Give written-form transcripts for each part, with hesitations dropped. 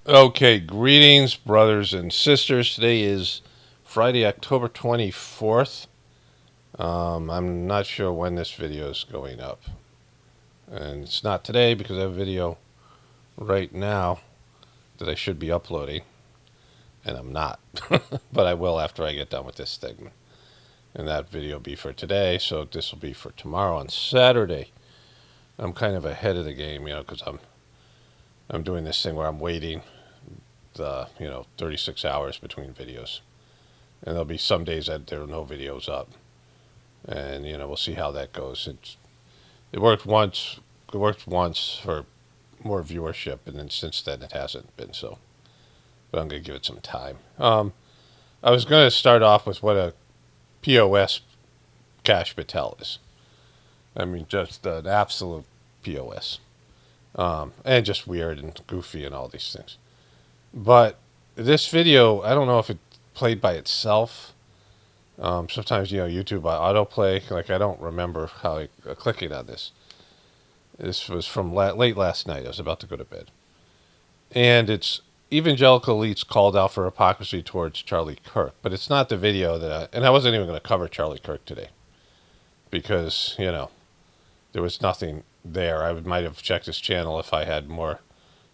Okay, greetings, brothers and sisters. Today is Friday, October 24th. I'm not sure when this video is going up. And it's not today because I have a video right now that I should be uploading. And I'm not. But I will after I get done with this thing. And that video will be for today, so this will be for tomorrow on Saturday. I'm kind of ahead of the game, because I'm doing this thing where I'm waiting 36 hours between videos. And there'll be some days that there are no videos up. And, we'll see how that goes. It worked once. It worked once for more viewership, and then since then it hasn't been so. But I'm going to give it some time. I was going to start off with what a POS Kash Patel is. I mean, just an absolute POS. And just weird and goofy and all these things. But this video, I don't know if it played by itself. Sometimes, YouTube autoplay. Like, I don't remember how clicking on this. This was from late last night. I was about to go to bed. And it's evangelical elites called out for hypocrisy towards Charlie Kirk. But it's not the video and I wasn't even going to cover Charlie Kirk today. Because, there was nothing there. I might have checked his channel if I had more.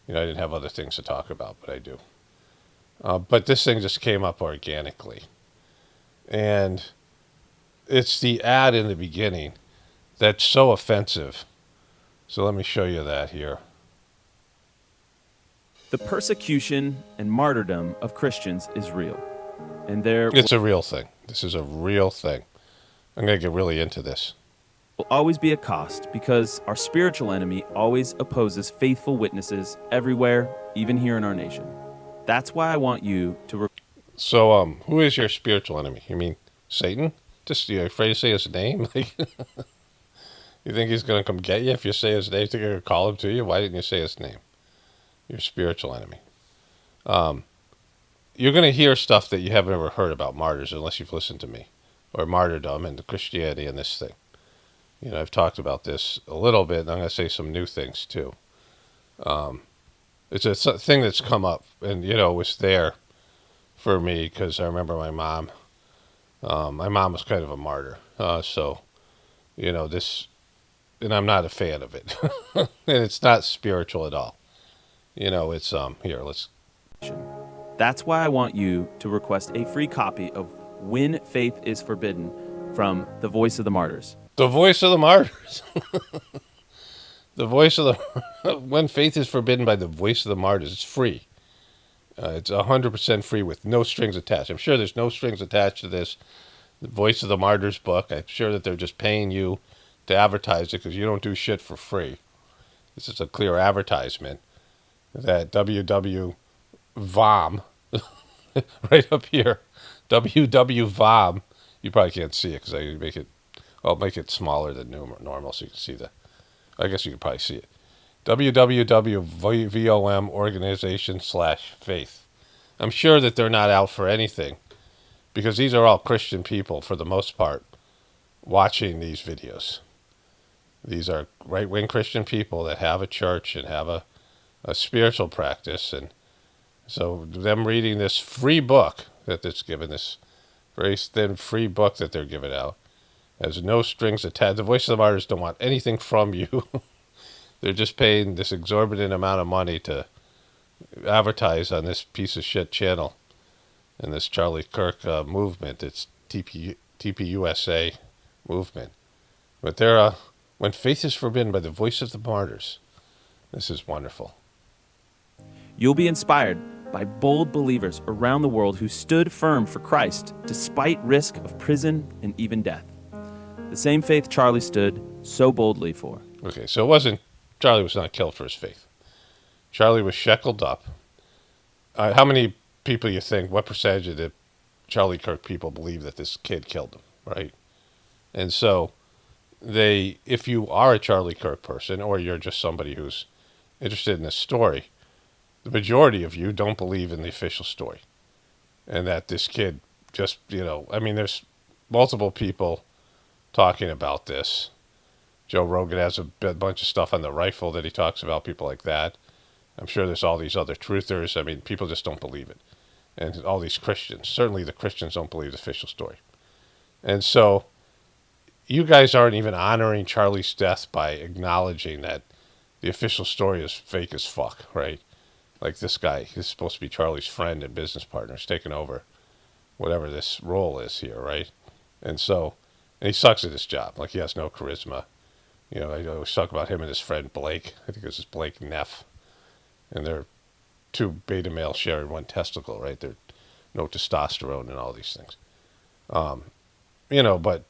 I didn't have other things to talk about, but I do. But this thing just came up organically. And it's the ad in the beginning that's so offensive. So let me show you that here. The persecution and martyrdom of Christians is real. And It's a real thing. This is a real thing. I'm going to get really into this. Will always be a cost because our spiritual enemy always opposes faithful witnesses everywhere, even here in our nation. That's why I want you to... So, who is your spiritual enemy? You mean Satan? Just, you afraid to say his name? Like, you think he's going to come get you if you say his name? You think he'll call him to you? Why didn't you say his name? Your spiritual enemy. You're going to hear stuff that you haven't ever heard about martyrs unless you've listened to me. Or martyrdom and the Christianity and this thing. I've talked about this a little bit, and I'm going to say some new things, too. It's a thing that's come up, and, was there for me, because I remember my mom. My mom was kind of a martyr. So, this, and I'm not a fan of it. And it's not spiritual at all. It's, here, let's. That's why I want you to request a free copy of When Faith is Forbidden from The Voice of the Martyrs. The Voice of the Martyrs. The Voice of the... When Faith is Forbidden by The Voice of the Martyrs. It's free. It's 100% free with no strings attached. I'm sure there's no strings attached to this. The Voice of the Martyrs book. I'm sure that they're just paying you to advertise it because you don't do shit for free. This is a clear advertisement. That WWVOM, right up here, WWVOM, you probably can't see it because I make it... I'll make it smaller than normal so you can see I guess you can probably see it. www.vom organization/faith. I'm sure that they're not out for anything because these are all Christian people for the most part watching these videos. These are right-wing Christian people that have a church and have a spiritual practice. And so them reading this free book that it's given, this very thin free book that they're giving out, has no strings attached. The Voice of the Martyrs don't want anything from you. They're just paying this exorbitant amount of money to advertise on this piece of shit channel and this Charlie Kirk movement. It's TPUSA movement. But they're, When Faith is Forbidden by The Voice of the Martyrs. This is wonderful. You'll be inspired by bold believers around the world who stood firm for Christ despite risk of prison and even death. The same faith Charlie stood so boldly for. Okay, so Charlie was not killed for his faith. Charlie was shackled up. How many people you think, what percentage of the Charlie Kirk people believe that this kid killed him, right? And so if you are a Charlie Kirk person or you're just somebody who's interested in this story, the majority of you don't believe in the official story. And that this kid just, there's multiple people talking about this. Joe Rogan has a bunch of stuff on the rifle that he talks about, people like that. I'm sure there's all these other truthers. I mean, people just don't believe it. And all these Christians, certainly the Christians don't believe the official story. And so you guys aren't even honoring Charlie's death by acknowledging that the official story is fake as fuck, right? Like this guy, he's supposed to be Charlie's friend and business partner, is taking over whatever this role is here, right? And so, and he sucks at his job. Like he has no charisma. You know, I always talk about him and his friend Blake. I think it was Blake Neff. And they're two beta males sharing one testicle, right? They're no testosterone and all these things. You know, but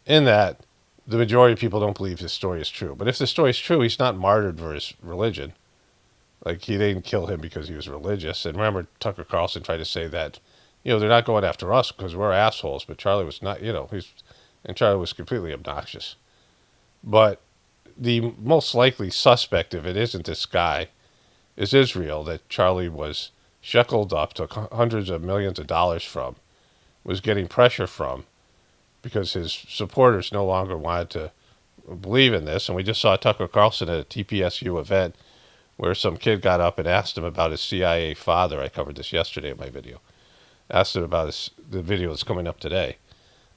in that, the majority of people don't believe his story is true. But if the story is true, he's not martyred for his religion. Like, he didn't kill him because he was religious. And remember, Tucker Carlson tried to say that, you know, they're not going after us because we're assholes. But Charlie was not, you know, and Charlie was completely obnoxious. But the most likely suspect, if it isn't this guy, is Israel, that Charlie was shackled up, took hundreds of millions of dollars from, was getting pressure from, because his supporters no longer wanted to believe in this. And we just saw Tucker Carlson at a TPSU event where some kid got up and asked him about his CIA father. I covered this yesterday in my video. Asked him about the video that's coming up today,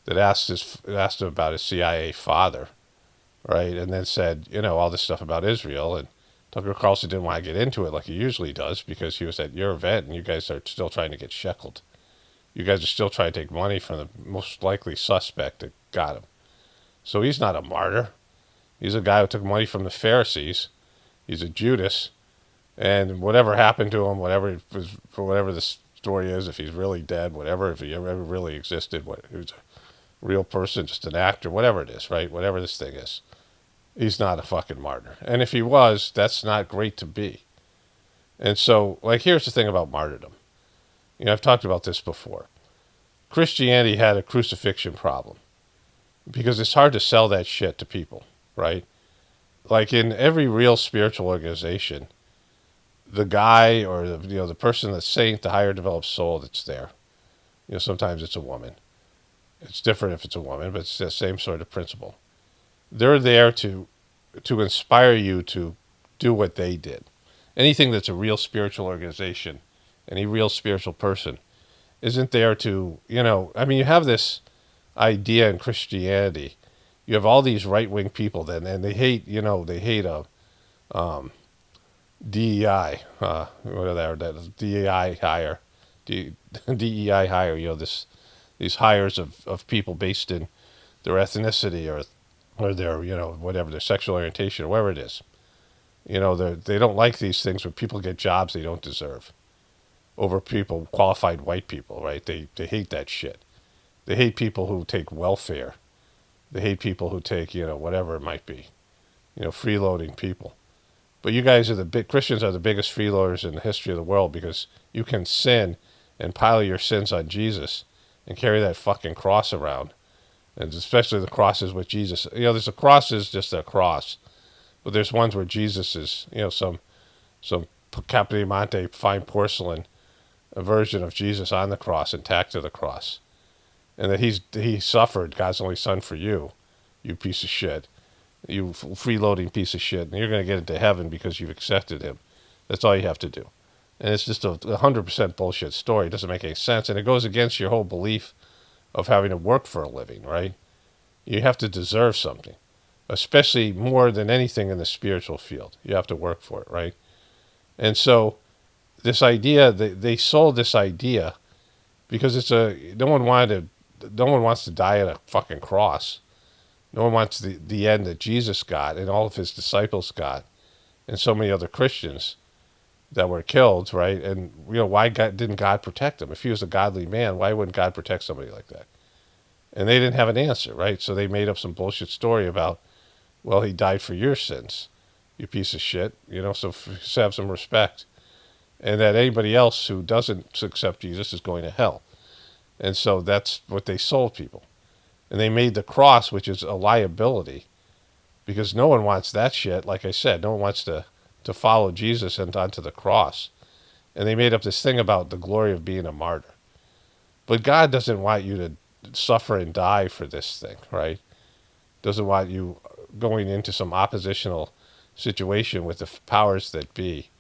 that asked him about his CIA father, right? And then said, you know, all this stuff about Israel. And Tucker Carlson didn't want to get into it like he usually does because he was at your event and you guys are still trying to get shackled. You guys are still trying to take money from the most likely suspect that got him. So he's not a martyr. He's a guy who took money from the Pharisees. He's a Judas. And whatever happened to him, for whatever the story is, if he's really dead, whatever, if he ever really existed, he was a real person, just an actor, whatever it is, right? Whatever this thing is. He's not a fucking martyr. And if he was, that's not great to be. And so, like, here's the thing about martyrdom. You know, I've talked about this before. Christianity had a crucifixion problem because it's hard to sell that shit to people, right? Like in every real spiritual organization, the guy or the person, the saint, the higher developed soul that's there, you know, sometimes it's a woman. It's different if it's a woman, but it's the same sort of principle. They're there to inspire you to do what they did. Anything that's a real spiritual organization, any real spiritual person, isn't there to, you know, I mean, you have this idea in Christianity. You have all these right-wing people then, and they hate DEI, whatever that is, DEI hire, DEI hire, you know, these hires of people based in their ethnicity or their, you know, whatever, their sexual orientation or whatever it is. You know, they don't like these things when people get jobs they don't deserve over people, qualified white people, right? They hate that shit. They hate people who take welfare. They hate people who take, you know, whatever it might be, you know, freeloading people. But you guys Christians are the biggest freeloaders in the history of the world because you can sin and pile your sins on Jesus and carry that fucking cross around. And especially the crosses with Jesus. You know, there's a cross is just a cross. But there's ones where Jesus is, you know, some Capodimonte fine porcelain, a version of Jesus on the cross and tacked to the cross. And that he suffered, God's only son, for you piece of shit. You freeloading piece of shit. And you're going to get into heaven because you've accepted him. That's all you have to do. And it's just a 100% bullshit story. It doesn't make any sense. And it goes against your whole belief of having to work for a living, right? You have to deserve something. Especially more than anything in the spiritual field. You have to work for it, right? And so this idea, they sold this idea because no one wants to die at a fucking cross. No one wants the end that Jesus got and all of his disciples got and so many other Christians that were killed, right? And, you know, why didn't God protect them? If he was a godly man, why wouldn't God protect somebody like that? And they didn't have an answer, right? So they made up some bullshit story about, well, he died for your sins, you piece of shit, you know, so have some respect. And that anybody else who doesn't accept Jesus is going to hell. And so that's what they sold people. And they made the cross, which is a liability, because no one wants that shit. Like I said, no one wants to follow Jesus and onto the cross. And they made up this thing about the glory of being a martyr. But God doesn't want you to suffer and die for this thing, right? Doesn't want you going into some oppositional situation with the powers that be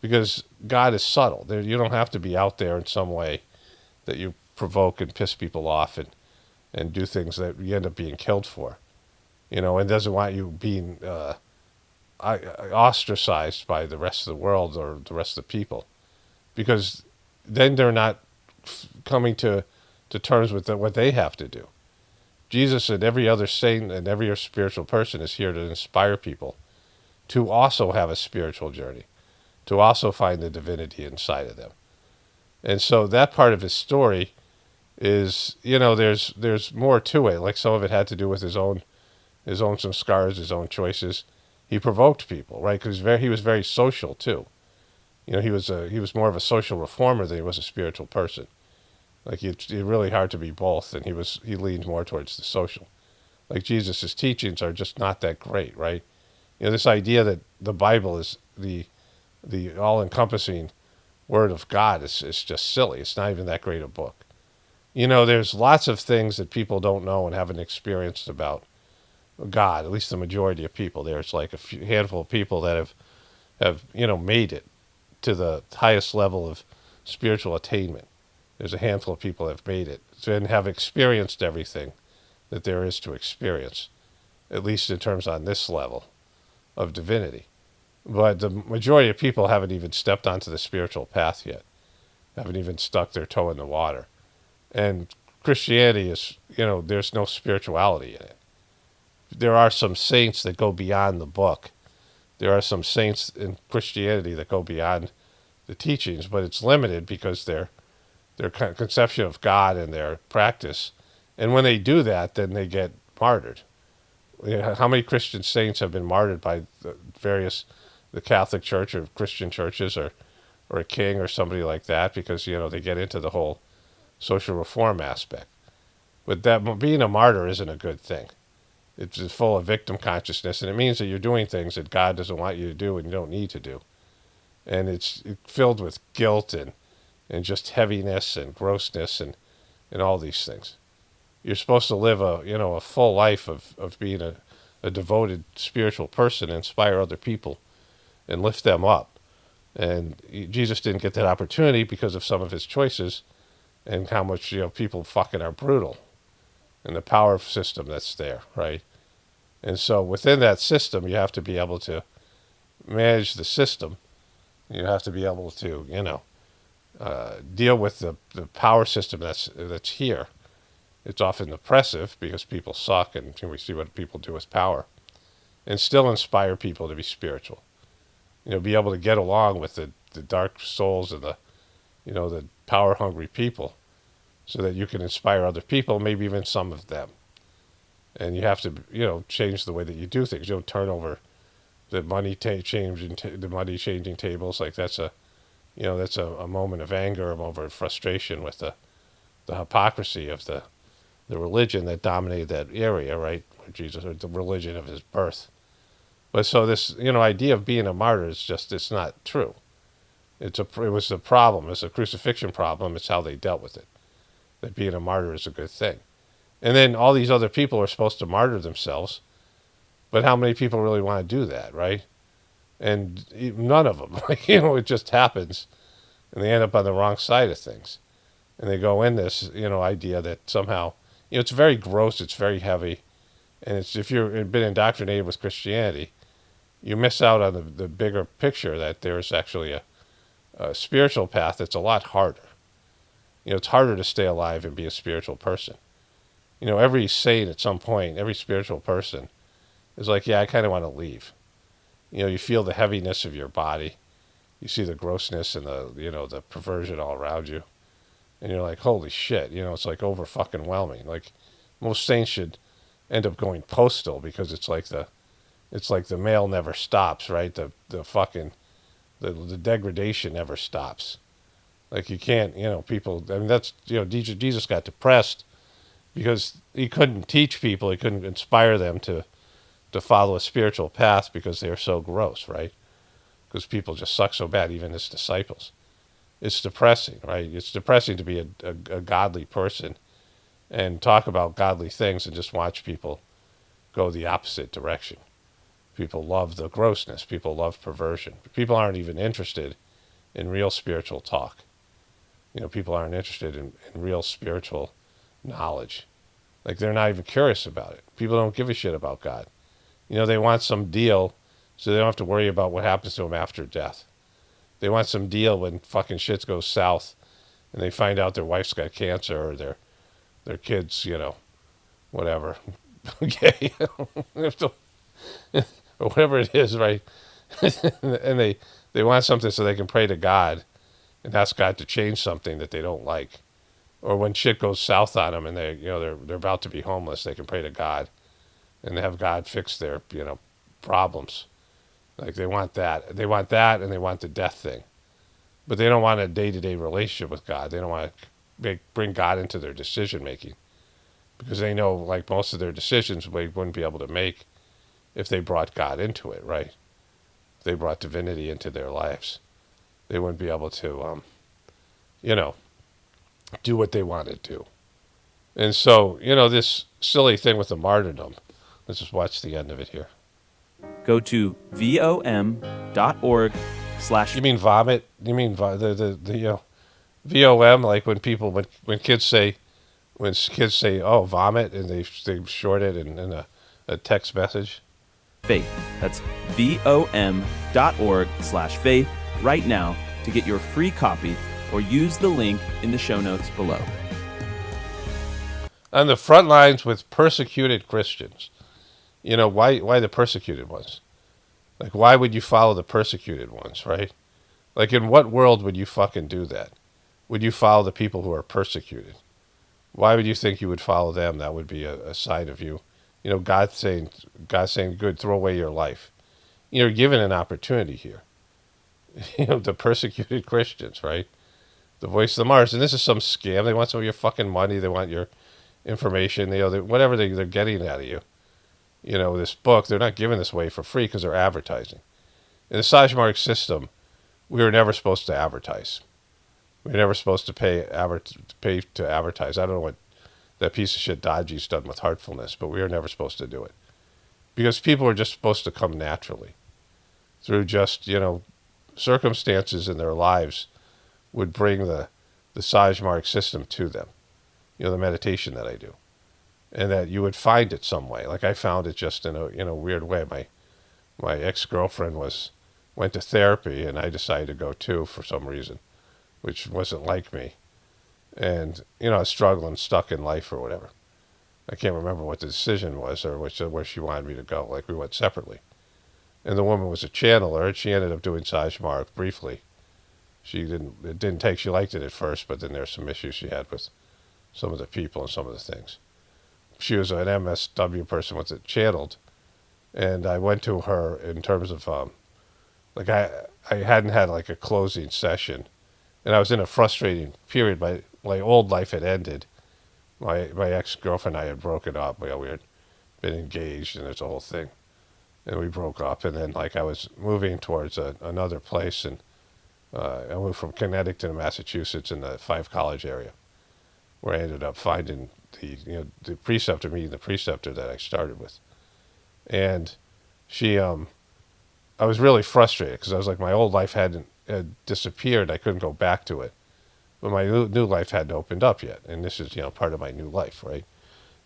because God is subtle. You don't have to be out there in some way that you provoke and piss people off and do things that you end up being killed for. And doesn't want you being ostracized by the rest of the world or the rest of the people, because then they're not coming to terms with what they have to do. Jesus and every other saint and every other spiritual person is here to inspire people to also have a spiritual journey, to also find the divinity inside of them. And so that part of his story is, there's more to it. Like some of it had to do with his own some scars, his own choices. He provoked people, right? Because he was very social too. He was more of a social reformer than he was a spiritual person. Like it's really hard to be both, and he leaned more towards the social. Like Jesus' teachings are just not that great, right? This idea that the Bible is the all-encompassing Word of God is just silly. It's not even that great a book. There's lots of things that people don't know and haven't experienced about God. At least the majority of people. There's like a handful of people that have made it to the highest level of spiritual attainment. There's a handful of people that have made it and have experienced everything that there is to experience, at least in terms on this level of divinity. But the majority of people haven't even stepped onto the spiritual path yet, haven't even stuck their toe in the water. And Christianity is, there's no spirituality in it. There are some saints that go beyond the book. There are some saints in Christianity that go beyond the teachings, but it's limited because their conception of God and their practice. And when they do that, then they get martyred. How many Christian saints have been martyred by the Catholic Church or Christian churches or a king or somebody like that because, they get into the whole social reform aspect. But that being a martyr isn't a good thing. It's full of victim consciousness, and it means that you're doing things that God doesn't want you to do and you don't need to do. And it's filled with guilt and just heaviness and grossness and all these things. You're supposed to live a full life of being a devoted spiritual person, and inspire other people and lift them up. And Jesus didn't get that opportunity because of some of his choices and how much people fucking are brutal and the power system that's there, right? And so within that system, you have to be able to manage the system. You have to be able to, deal with the power system that's here. It's often oppressive because people suck, and we see what people do with power, and still inspire people to be spiritual. Be able to get along with the dark souls and the power-hungry people, so that you can inspire other people, maybe even some of them. And you have to, change the way that you do things. You don't turn over the money changing tables. Like that's a moment of anger, a moment of frustration with the hypocrisy of the religion that dominated that area, right? Where Jesus, or the religion of his birth. But so this, idea of being a martyr is just, it's not true. It was a problem. It's a crucifixion problem. It's how they dealt with it. That being a martyr is a good thing. And then all these other people are supposed to martyr themselves. But how many people really want to do that, right? And none of them. It just happens. And they end up on the wrong side of things. And they go in this, idea that somehow, it's very gross, it's very heavy. And if you've been indoctrinated with Christianity, you miss out on the bigger picture that there's actually a spiritual path that's a lot harder. It's harder to stay alive and be a spiritual person. Every saint at some point, every spiritual person is like, yeah, I kind of want to leave. You feel the heaviness of your body. You see the grossness and the perversion all around you. And you're like, holy shit, it's like over fucking whelming. Like most saints should end up going postal because it's like the mail never stops, right? The fucking the degradation never stops. Like you can't, people, that's, Jesus got depressed because he couldn't teach people, he couldn't inspire them to follow a spiritual path because they are so gross, right? Because people just suck so bad, even his disciples. It's depressing, right? It's depressing to be a godly person and talk about godly things and just watch people go the opposite direction. People love the grossness. People love perversion. People aren't even interested in real spiritual talk. People aren't interested in real spiritual knowledge. Like, they're not even curious about it. People don't give a shit about God. They want some deal so they don't have to worry about what happens to them after death. They want some deal when fucking shit goes south and they find out their wife's got cancer or their kids, whatever, gay, or whatever it is, right? And they want something so they can pray to God and ask God to change something that they don't like. Or when shit goes south on them and they're about to be homeless, they can pray to God and have God fix their, problems. Like, they want that. They want that, and they want the death thing. But they don't want a day-to-day relationship with God. They don't want to bring God into their decision-making because they know, like, most of their decisions they wouldn't be able to make if they brought God into it, right? If they brought divinity into their lives. They wouldn't be able to, do what they want to do. And so, this silly thing with the martyrdom, let's just watch the end of it here. Go to vom.org/. You mean vomit? You mean VOM? Like when kids say, oh, vomit, and they short it in a text message. Faith. That's vom.org/faith right now to get your free copy, or use the link in the show notes below. On the front lines with persecuted Christians. Why the persecuted ones? Like, why would you follow the persecuted ones, right? Like, in what world would you fucking do that? Would you follow the people who are persecuted? Why would you think you would follow them? That would be a sign of you. God saying, good, throw away your life. You're given an opportunity here. The persecuted Christians, right? The voice of the martyrs. And this is some scam. They want some of your fucking money. They want your information. Whatever they're getting out of you. This book, they're not giving this away for free because they're advertising. In the Sajmark system, we were never supposed to advertise. We were never supposed to pay to advertise. I don't know what that piece of shit Dodgy's done with Heartfulness, but we were never supposed to do it. Because people are just supposed to come naturally. Through just, circumstances in their lives would bring the Sajmark system to them. The meditation that I do. And that you would find it some way. Like, I found it just in a weird way. My ex-girlfriend went to therapy, and I decided to go too for some reason, which wasn't like me. And I was struggling, stuck in life or whatever. I can't remember what the decision was or where she wanted me to go. Like, we went separately. And the woman was a channeler, and she ended up doing Sajmark briefly. She liked it at first, but then there's some issues she had with some of the people and some of the things. She was an MSW person with it channeled, and I went to her in terms of I hadn't had like a closing session, and I was in a frustrating period. My old life had ended. My ex-girlfriend and I had broken up. We had been engaged, and there's a whole thing, and we broke up. And then I was moving towards another place, and I moved from Connecticut to Massachusetts in the 5 College area, where I ended up finding the preceptor, meeting the preceptor that I started with. And she, I was really frustrated because I was like, my old life had disappeared. I couldn't go back to it. But my new life hadn't opened up yet. And this is, part of my new life, right?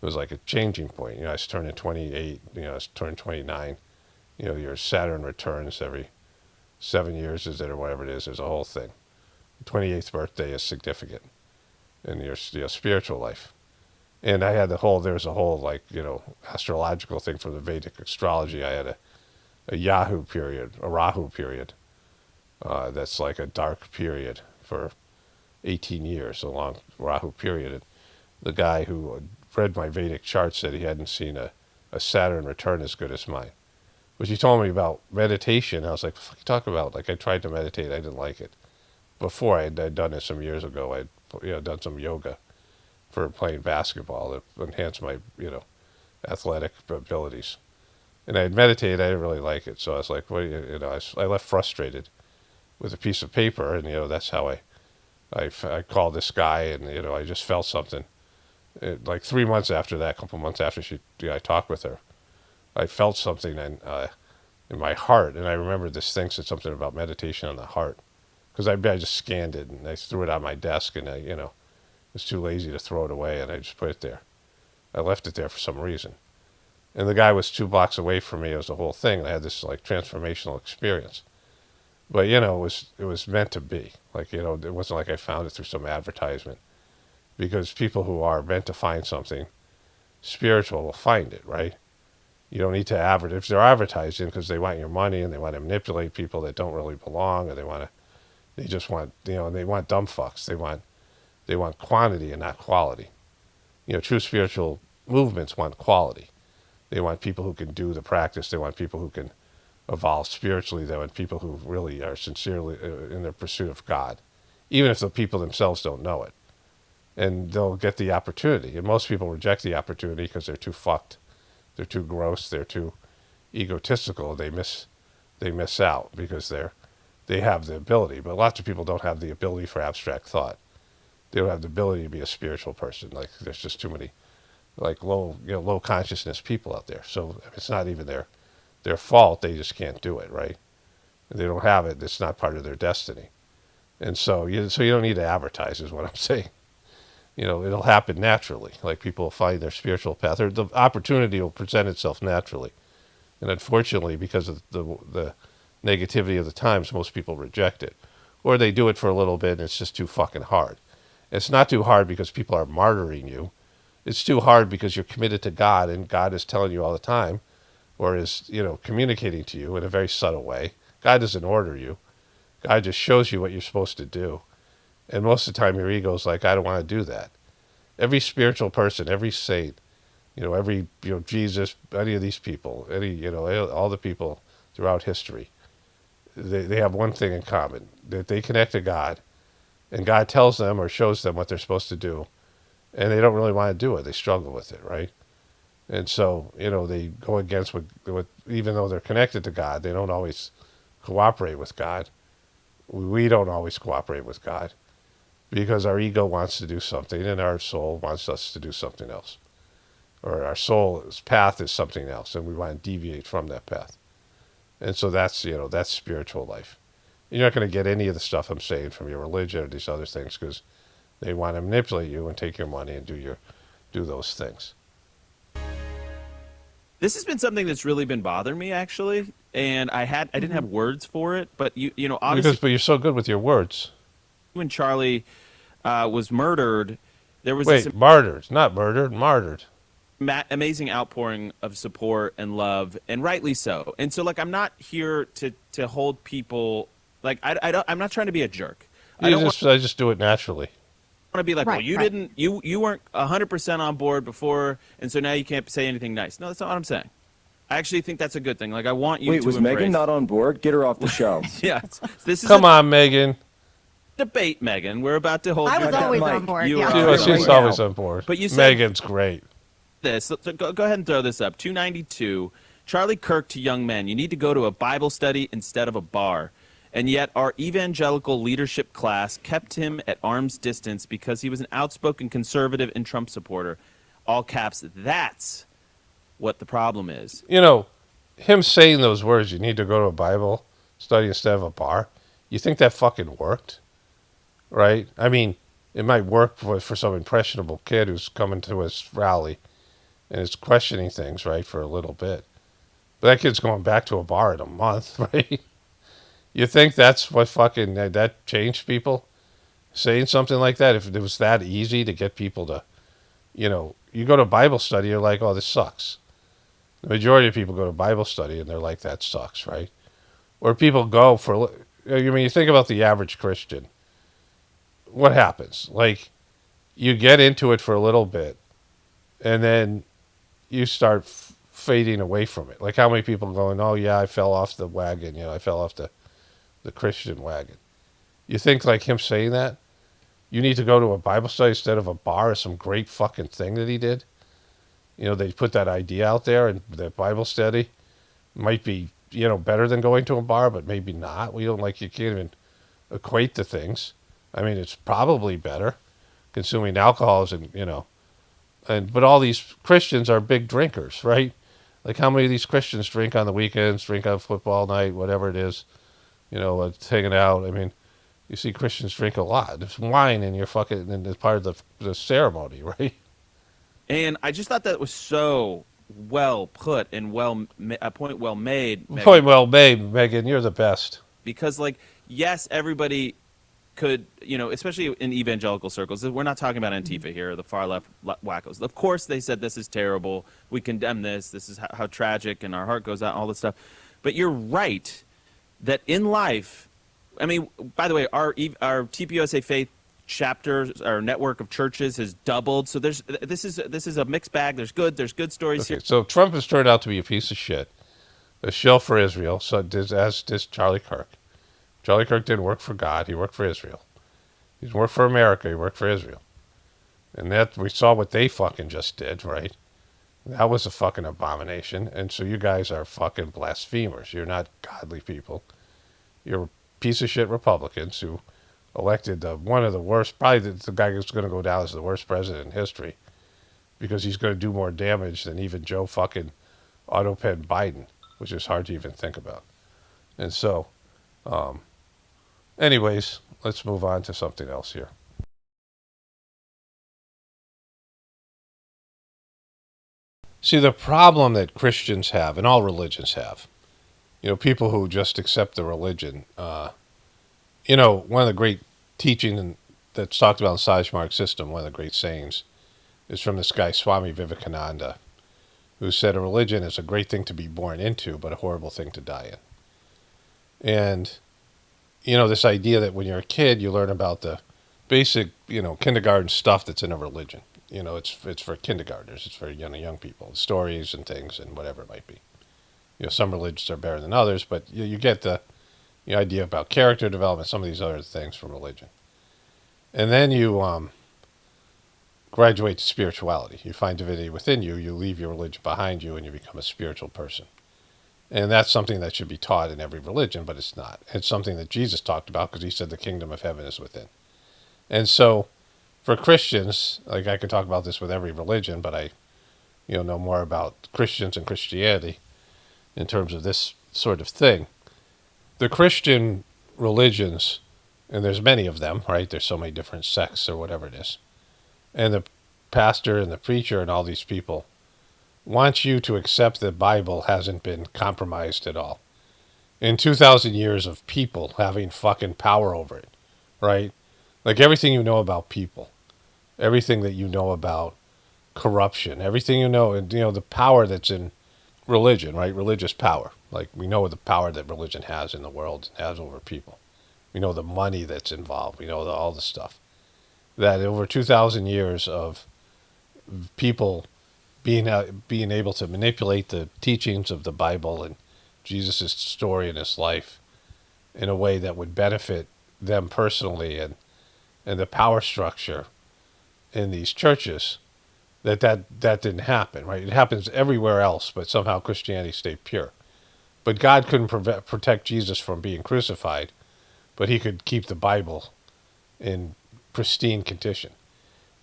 It was like a changing point. I was turning 28, I was turning 29. Your Saturn returns every 7 years, is it, or whatever it is. There's a whole thing. The 28th birthday is significant in your spiritual life. And I had there was a whole astrological thing from the Vedic astrology. I had a Rahu period. That's like a dark period for 18 years, a long Rahu period. And the guy who read my Vedic chart said he hadn't seen a Saturn return as good as mine. But he told me about meditation. I was like, what the fuck you talking about? I tried to meditate. I didn't like it. Before I'd done it some years ago. I'd done some yoga for playing basketball to enhance my, athletic abilities. And I had meditated. I didn't really like it. So I was like, I left frustrated with a piece of paper. And, that's how I called this guy. And, I just felt something. 3 months after that, a couple months after I talked with her, I felt something in my heart. And I remember this thing said something about meditation on the heart. because I just scanned it and I threw it on my desk, and I was too lazy to throw it away, and I just put it there. I left it there for some reason. And the guy was 2 blocks away from me. It was the whole thing. I had this like transformational experience. But it was meant to be. Like it wasn't like I found it through some advertisement. Because people who are meant to find something spiritual will find it, right? You don't need to advertise. If they're advertising because they want your money and they want to manipulate people that don't really belong, or they just want, they want dumb fucks. They want quantity and not quality. True spiritual movements want quality. They want people who can do the practice. They want people who can evolve spiritually. They want people who really are sincerely in their pursuit of God, even if the people themselves don't know it. And they'll get the opportunity. And most people reject the opportunity because they're too fucked. They're too gross. They're too egotistical. They miss out because they have the ability. But lots of people don't have the ability for abstract thought. They don't have the ability to be a spiritual person. Like there's just too many like low consciousness people out there. So it's not even their fault. They just can't do it, right? They don't have it. It's not part of their destiny. And so you don't need to advertise is what I'm saying. It'll happen naturally. Like people will find their spiritual path, or the opportunity will present itself naturally. And unfortunately, because of the negativity of the times, most people reject it. Or they do it for a little bit and it's just too fucking hard. It's not too hard because people are martyring you. It's too hard because you're committed to God, and God is telling you all the time, or is, communicating to you in a very subtle way. God doesn't order you. God just shows you what you're supposed to do. And most of the time your ego's like, I don't want to do that. Every spiritual person, every saint, every, Jesus, any of these people, all the people throughout history, they have one thing in common, that they connect to God, and God tells them or shows them what they're supposed to do, and they don't really want to do it. They struggle with it, right? And so, they go against what even though they're connected to God, they don't always cooperate with God. We don't always cooperate with God because our ego wants to do something and our soul wants us to do something else. Or our soul's path is something else, and we want to deviate from that path. And so that's spiritual life. You're not going to get any of the stuff I'm saying from your religion or these other things because they want to manipulate you and take your money and do those things. This has been something that's really been bothering me, actually, and I didn't have words for it, but obviously, but you're so good with your words. When Charlie was murdered, there was martyred, not murdered, martyred. Amazing outpouring of support and love, and rightly so. And so, I'm not here to hold people I'm not trying to be a jerk. I just do it naturally. Want to be like, you weren't 100% on board before, and so now you can't say anything nice. No, that's not what I'm saying. I actually think that's a good thing. I want you to was embrace... Meghan not on board? Get her off the show. Yeah. This is Come on, Meghan. Debate, Meghan. We're about to hold. I was always on board. She's always on board. But you said Meghan's great. This. Go ahead and throw this up. 292. Charlie Kirk to young men. You need to go to a Bible study instead of a bar. And yet our evangelical leadership class kept him at arm's distance because he was an outspoken conservative and Trump supporter. All caps. That's what the problem is. Him saying those words, you need to go to a Bible study instead of a bar, you think that fucking worked? Right? I mean, it might work for some impressionable kid who's coming to his rally and is questioning things, right, for a little bit. But that kid's going back to a bar in a month, right? You think that's what fucking, that changed people? Saying something like that, if it was that easy to get people to, you go to Bible study, you're like, oh, this sucks. The majority of people go to Bible study and they're like, that sucks, right? Or people go for, you think about the average Christian. What happens? You get into it for a little bit and then you start fading away from it. How many people going, oh yeah, I fell off the wagon, I fell off the Christian wagon. You think him saying that, you need to go to a Bible study instead of a bar is some great fucking thing that he did? They put that idea out there, and that Bible study might be, better than going to a bar, but maybe not. We don't you can't even equate the things. I mean, it's probably better. Consuming alcohol isn't, but all these Christians are big drinkers, right? How many of these Christians drink on the weekends, drink on football night, whatever it is, hanging out. I mean, You see Christians drink a lot. There's wine in your fucking, and it's part of the ceremony, right? And I just thought that was so well put and a point well made, Megan, Point well made, Megan. You're the best. because like yes, everybody could, especially in evangelical circles, we're not talking about Antifa here, the far left wackos. Of course, they said this is terrible. We condemn this. This is how tragic, and our heart goes out, all this stuff. But you're right that in life, I mean, by the way, our TPUSA Faith chapters, our network of churches has doubled. So this is a mixed bag. There's good stories Okay, here. so Trump has turned out to be a piece of shit, a shill for Israel. So as did Charlie Kirk. Charlie Kirk didn't work for God. He worked for Israel. He worked for America. He worked for Israel. And that we saw what they fucking just did, right? That was a fucking abomination. And so you guys are fucking blasphemers. You're not godly people. You're piece of shit Republicans who elected one of the worst, probably the guy who's going to go down as the worst president in history because he's going to do more damage than even Joe fucking Autopen Biden, which is hard to even think about. And so, anyways, let's move on to something else here. See, the problem that Christians have, and all religions have, people who just accept the religion, one of the great teaching that's talked about in Sajmark system, one of the great sayings, is from this guy, Swami Vivekananda, who said a religion is a great thing to be born into, but a horrible thing to die in. And, this idea that when you're a kid, you learn about the basic, kindergarten stuff that's in a religion. It's for kindergartners. It's for young people, stories and things and whatever it might be. Some religions are better than others, but you get the idea about character development, some of these other things from religion. And then you graduate to spirituality. You find divinity within you. You leave your religion behind you, and you become a spiritual person. And that's something that should be taught in every religion, but it's not. It's something that Jesus talked about because he said the kingdom of heaven is within. And so for Christians, like I could talk about this with every religion, but I know more about Christians and Christianity in terms of this sort of thing. The Christian religions, and there's many of them, right? There's so many different sects or whatever it is. And the pastor and the preacher and all these people want you to accept the Bible hasn't been compromised at all. In 2,000 years of people having fucking power over it, right? Like everything you know about people, everything that you know about corruption, everything and the power that's in religion, right? Religious power. Like we know the power that religion has in the world, has over people. We know the money that's involved. We know all the stuff. That over 2,000 years of people being able to manipulate the teachings of the Bible and Jesus' story and his life in a way that would benefit them personally and the power structure in these churches, that didn't happen, right? It happens everywhere else, but somehow Christianity stayed pure. But God couldn't protect Jesus from being crucified, but he could keep the Bible in pristine condition.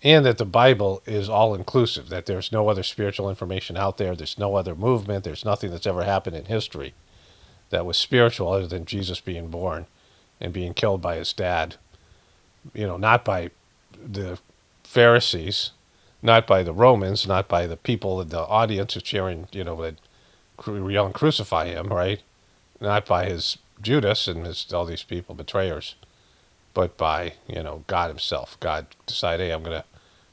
And that the Bible is all-inclusive, that there's no other spiritual information out there, there's no other movement, there's nothing that's ever happened in history that was spiritual other than Jesus being born and being killed by his dad, not by the Pharisees, not by the Romans, not by the people in the audience who cheering, that yelling crucify him, right? Not by his Judas and all these people, betrayers, but by, God himself. God decided, hey, I'm going to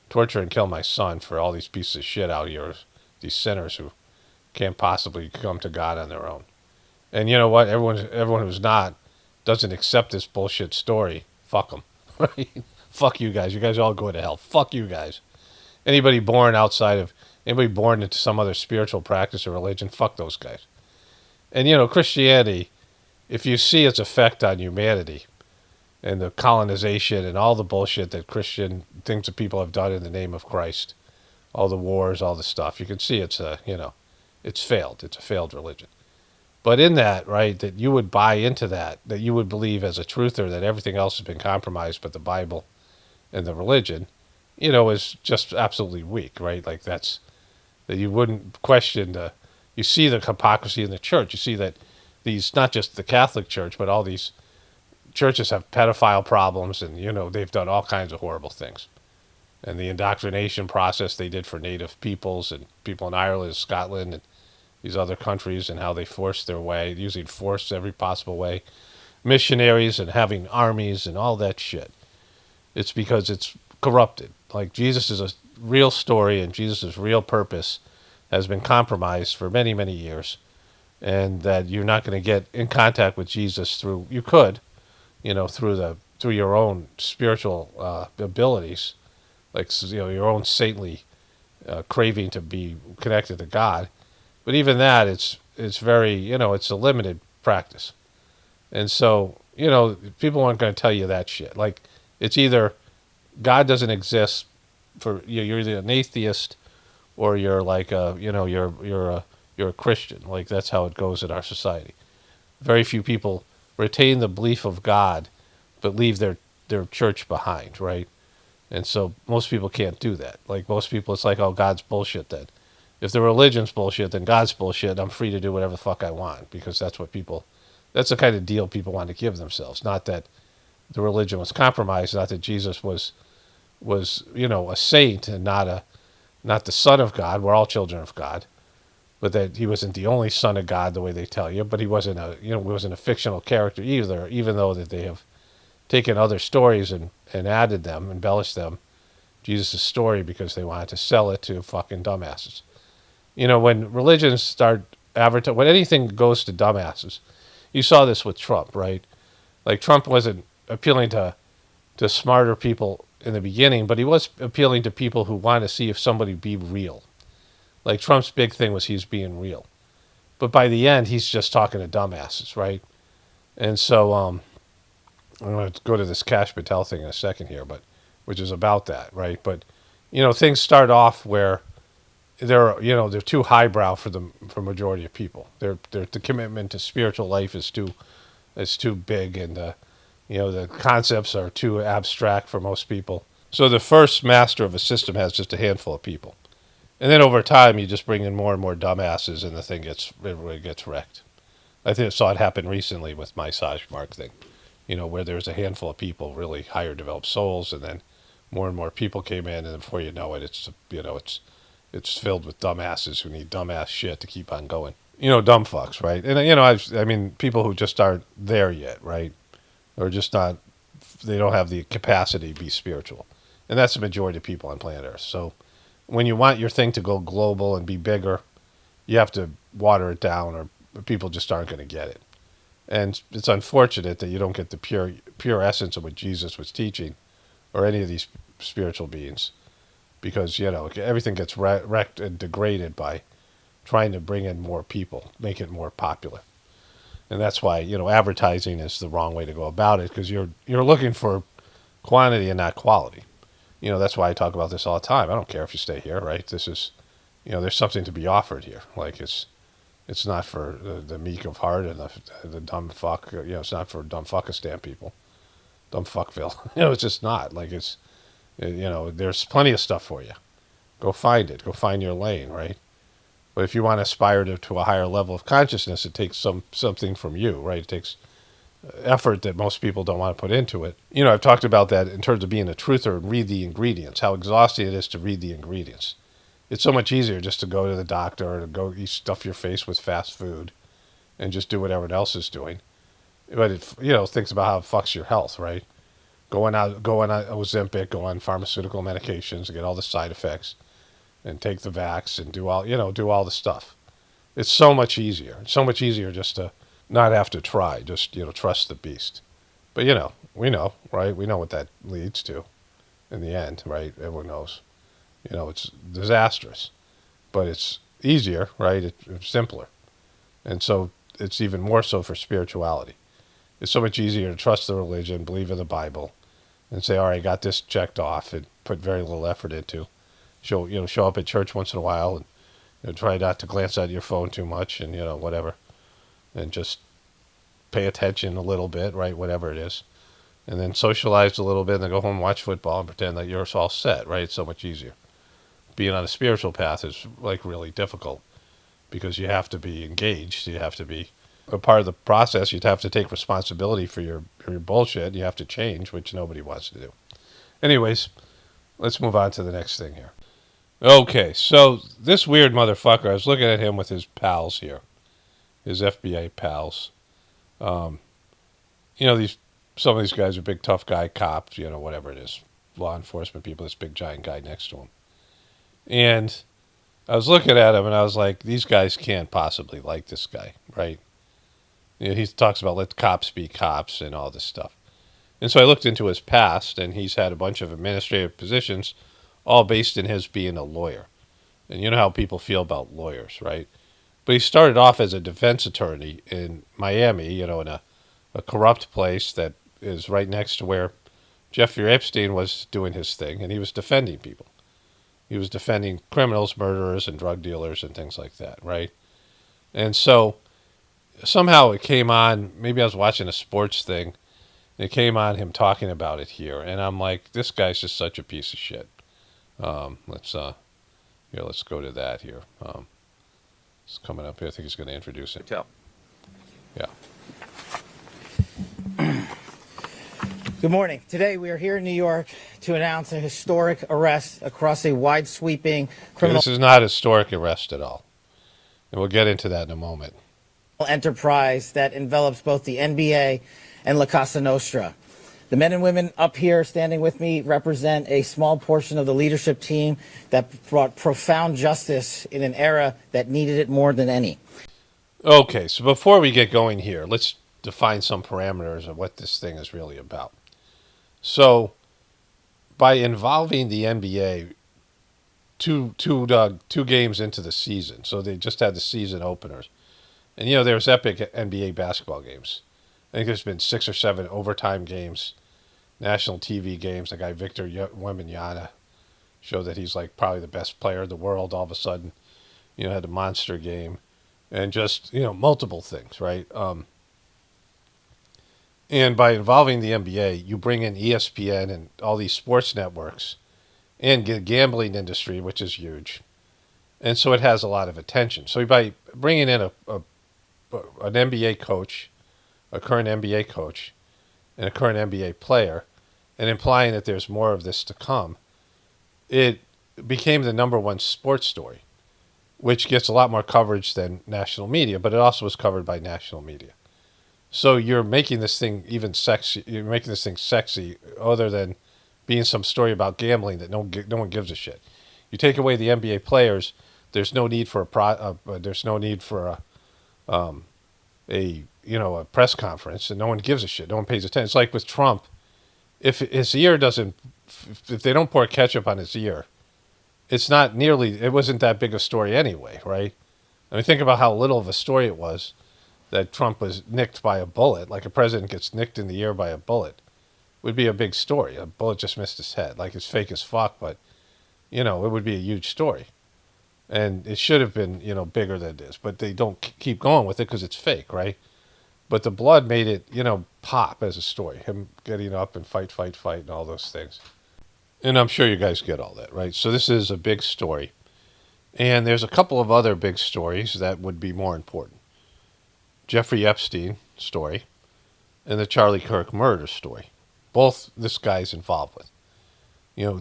torture and kill my son for all these pieces of shit out here, these sinners who can't possibly come to God on their own. And you know what? Everyone who's doesn't accept this bullshit story, fuck them. Right? Fuck you guys. You guys all go to hell. Fuck you guys. Anybody born into some other spiritual practice or religion, fuck those guys. And Christianity, if you see its effect on humanity and the colonization and all the bullshit that Christian things that people have done in the name of Christ, all the wars, all the stuff, you can see it's failed. It's a failed religion. But in that, right, that you would buy into that you would believe as a truther that everything else has been compromised but the Bible and the religion, is just absolutely weak, right? Like that you wouldn't question you see the hypocrisy in the church. You see that these, not just the Catholic Church, but all these churches have pedophile problems, and they've done all kinds of horrible things. And the indoctrination process they did for native peoples and people in Ireland, Scotland, and these other countries, and how they forced their way, using force every possible way, missionaries and having armies and all that shit. It's because it's corrupted. Like, Jesus is a real story, and Jesus' real purpose has been compromised for many, many years. And that you're not going to get in contact with Jesus through, you could, through your own spiritual abilities, like, your own saintly craving to be connected to God. But even that, it's very, it's a limited practice. And so, people aren't going to tell you that shit. Like, it's either God doesn't exist you're either an atheist, or you're like you're a Christian. Like, that's how it goes in our society. Very few people retain the belief of God, but leave their church behind, right? And so most people can't do that. Like, most people, it's like, oh, God's bullshit then. If the religion's bullshit, then God's bullshit. I'm free to do whatever the fuck I want, because that's the kind of deal people want to give themselves. Not that the religion was compromised, not that Jesus was a saint and not the Son of God. We're all children of God, but that he wasn't the only Son of God the way they tell you. But he wasn't a fictional character either, even though that they have taken other stories and added them, embellished them, Jesus' story, because they wanted to sell it to fucking dumbasses. When religions start advertising, when anything goes to dumbasses, you saw this with Trump, right? Like, Trump wasn't appealing to smarter people in the beginning, but he was appealing to people who want to see if somebody be real. Like, Trump's big thing was he's being real. But by the end, he's just talking to dumbasses, right? And so, I'm going to go to this Kash Patel thing in a second here, but which is about that, right? But, things start off where they're too highbrow for majority of people. The commitment to spiritual life is too big, and the concepts are too abstract for most people. So the first master of a system has just a handful of people, and then over time you just bring in more and more dumbasses, and the thing gets wrecked. I saw it happen recently with my Saj Mark thing, where there's a handful of people, really higher developed souls, and then more and more people came in, and before you know it, it's filled with dumbasses who need dumbass shit to keep on going. Dumb fucks, right? And I mean, people who just aren't there yet, right? Or just not, they don't have the capacity to be spiritual. And that's the majority of people on planet Earth. So when you want your thing to go global and be bigger, you have to water it down, or people just aren't going to get it. And it's unfortunate that you don't get the pure essence of what Jesus was teaching, or any of these spiritual beings, because everything gets wrecked and degraded by trying to bring in more people, make it more popular. And that's why advertising is the wrong way to go about it, because you're looking for quantity and not quality. That's why I talk about this all the time. I don't care if you stay here, right? This is, there's something to be offered here. Like, it's not for the meek of heart and the dumb fuck. It's not for dumb fuckistan people, dumb fuckville. It's just not. Like, it's, there's plenty of stuff for you. Go find it. Go find your lane, right? But if you want to aspire to a higher level of consciousness, it takes something from you, right? It takes effort that most people don't want to put into it. I've talked about that in terms of being a truther and read the ingredients, how exhausting it is to read the ingredients. It's so much easier just to go to the doctor, or to go stuff your face with fast food and just do what everyone else is doing. But it, thinks about how it fucks your health, right? Go on Ozempic, go on pharmaceutical medications, and get all the side effects, and take the vax, and do all the stuff. It's so much easier. It's so much easier just to not have to try, just, trust the beast. But, we know, right? We know what that leads to in the end, right? Everyone knows. It's disastrous, but it's easier, right? It's simpler. And so it's even more so for spirituality. It's so much easier to trust the religion, believe in the Bible, and say, all right, I got this checked off, and put very little effort into. Show up at church once in a while, and try not to glance at your phone too much, and whatever, and just pay attention a little bit, right? Whatever it is, and then socialize a little bit, and then go home and watch football and pretend that you're all set, right? It's so much easier. Being on a spiritual path is like really difficult, because you have to be engaged. You have to be a part of the process. You'd have to take responsibility for your bullshit. You have to change, which nobody wants to do. Anyways, let's move on to the next thing here. Okay, so this weird motherfucker, I was looking at him with his pals here, his FBI pals. Some of these guys are big tough guy cops, whatever it is, law enforcement people, this big giant guy next to him. And I was looking at him and I was like, these guys can't possibly like this guy, right? He talks about let cops be cops and all this stuff. And so I looked into his past, and he's had a bunch of administrative positions, all based in his being a lawyer. And you know how people feel about lawyers, right? But he started off as a defense attorney in Miami, in a corrupt place that is right next to where Jeffrey Epstein was doing his thing, and he was defending people. He was defending criminals, murderers, and drug dealers and things like that, right? And so somehow it came on, maybe I was watching a sports thing, and it came on him talking about it here, and I'm like, this guy's just such a piece of shit. Let's go to that here. It's coming up here. I think he's going to introduce it. Patel. Yeah. Good morning. Today we are here in New York to announce a historic arrest across a wide-sweeping criminal This is not a historic arrest at all. And we'll get into that in a moment. enterprise that envelops both the NBA and La Casa Nostra. The men and women up here standing with me represent a small portion of the leadership team that brought profound justice in an era that needed it more than any. Okay, so before we get going here, let's define some parameters of what this thing is really about. So, by involving the NBA two games into the season, so they just had the season openers, and there's epic NBA basketball games. I think there's been 6 or 7 overtime games, national TV games. The guy Victor Wembanyama showed that he's like probably the best player in the world. All of a sudden, had a monster game, and just multiple things, right? And by involving the NBA, you bring in ESPN and all these sports networks and the gambling industry, which is huge. And so it has a lot of attention. So by bringing in an NBA coach, a current NBA coach, and a current NBA player, and implying that there's more of this to come, it became the number one sports story, which gets a lot more coverage than national media, but it also was covered by national media. So you're making this thing even sexy. You're making this thing sexy, other than being some story about gambling that no one gives a shit. You take away the NBA players, there's no need for a press conference, and no one gives a shit. No one pays attention. It's like with Trump, if they don't pour ketchup on his ear, it wasn't that big a story anyway, right? I mean, think about how little of a story it was that Trump was nicked by a bullet. Like a president gets nicked in the ear by a bullet, would be a big story. A bullet just missed his head. Like, it's fake as fuck, but it would be a huge story, and it should have been bigger than it is. But they don't keep going with it because it's fake, right? But the blood made it pop as a story. Him getting up and fight, and all those things. And I'm sure you guys get all that, right? So this is a big story. And there's a couple of other big stories that would be more important. Jeffrey Epstein story and the Charlie Kirk murder story. Both this guy's involved with.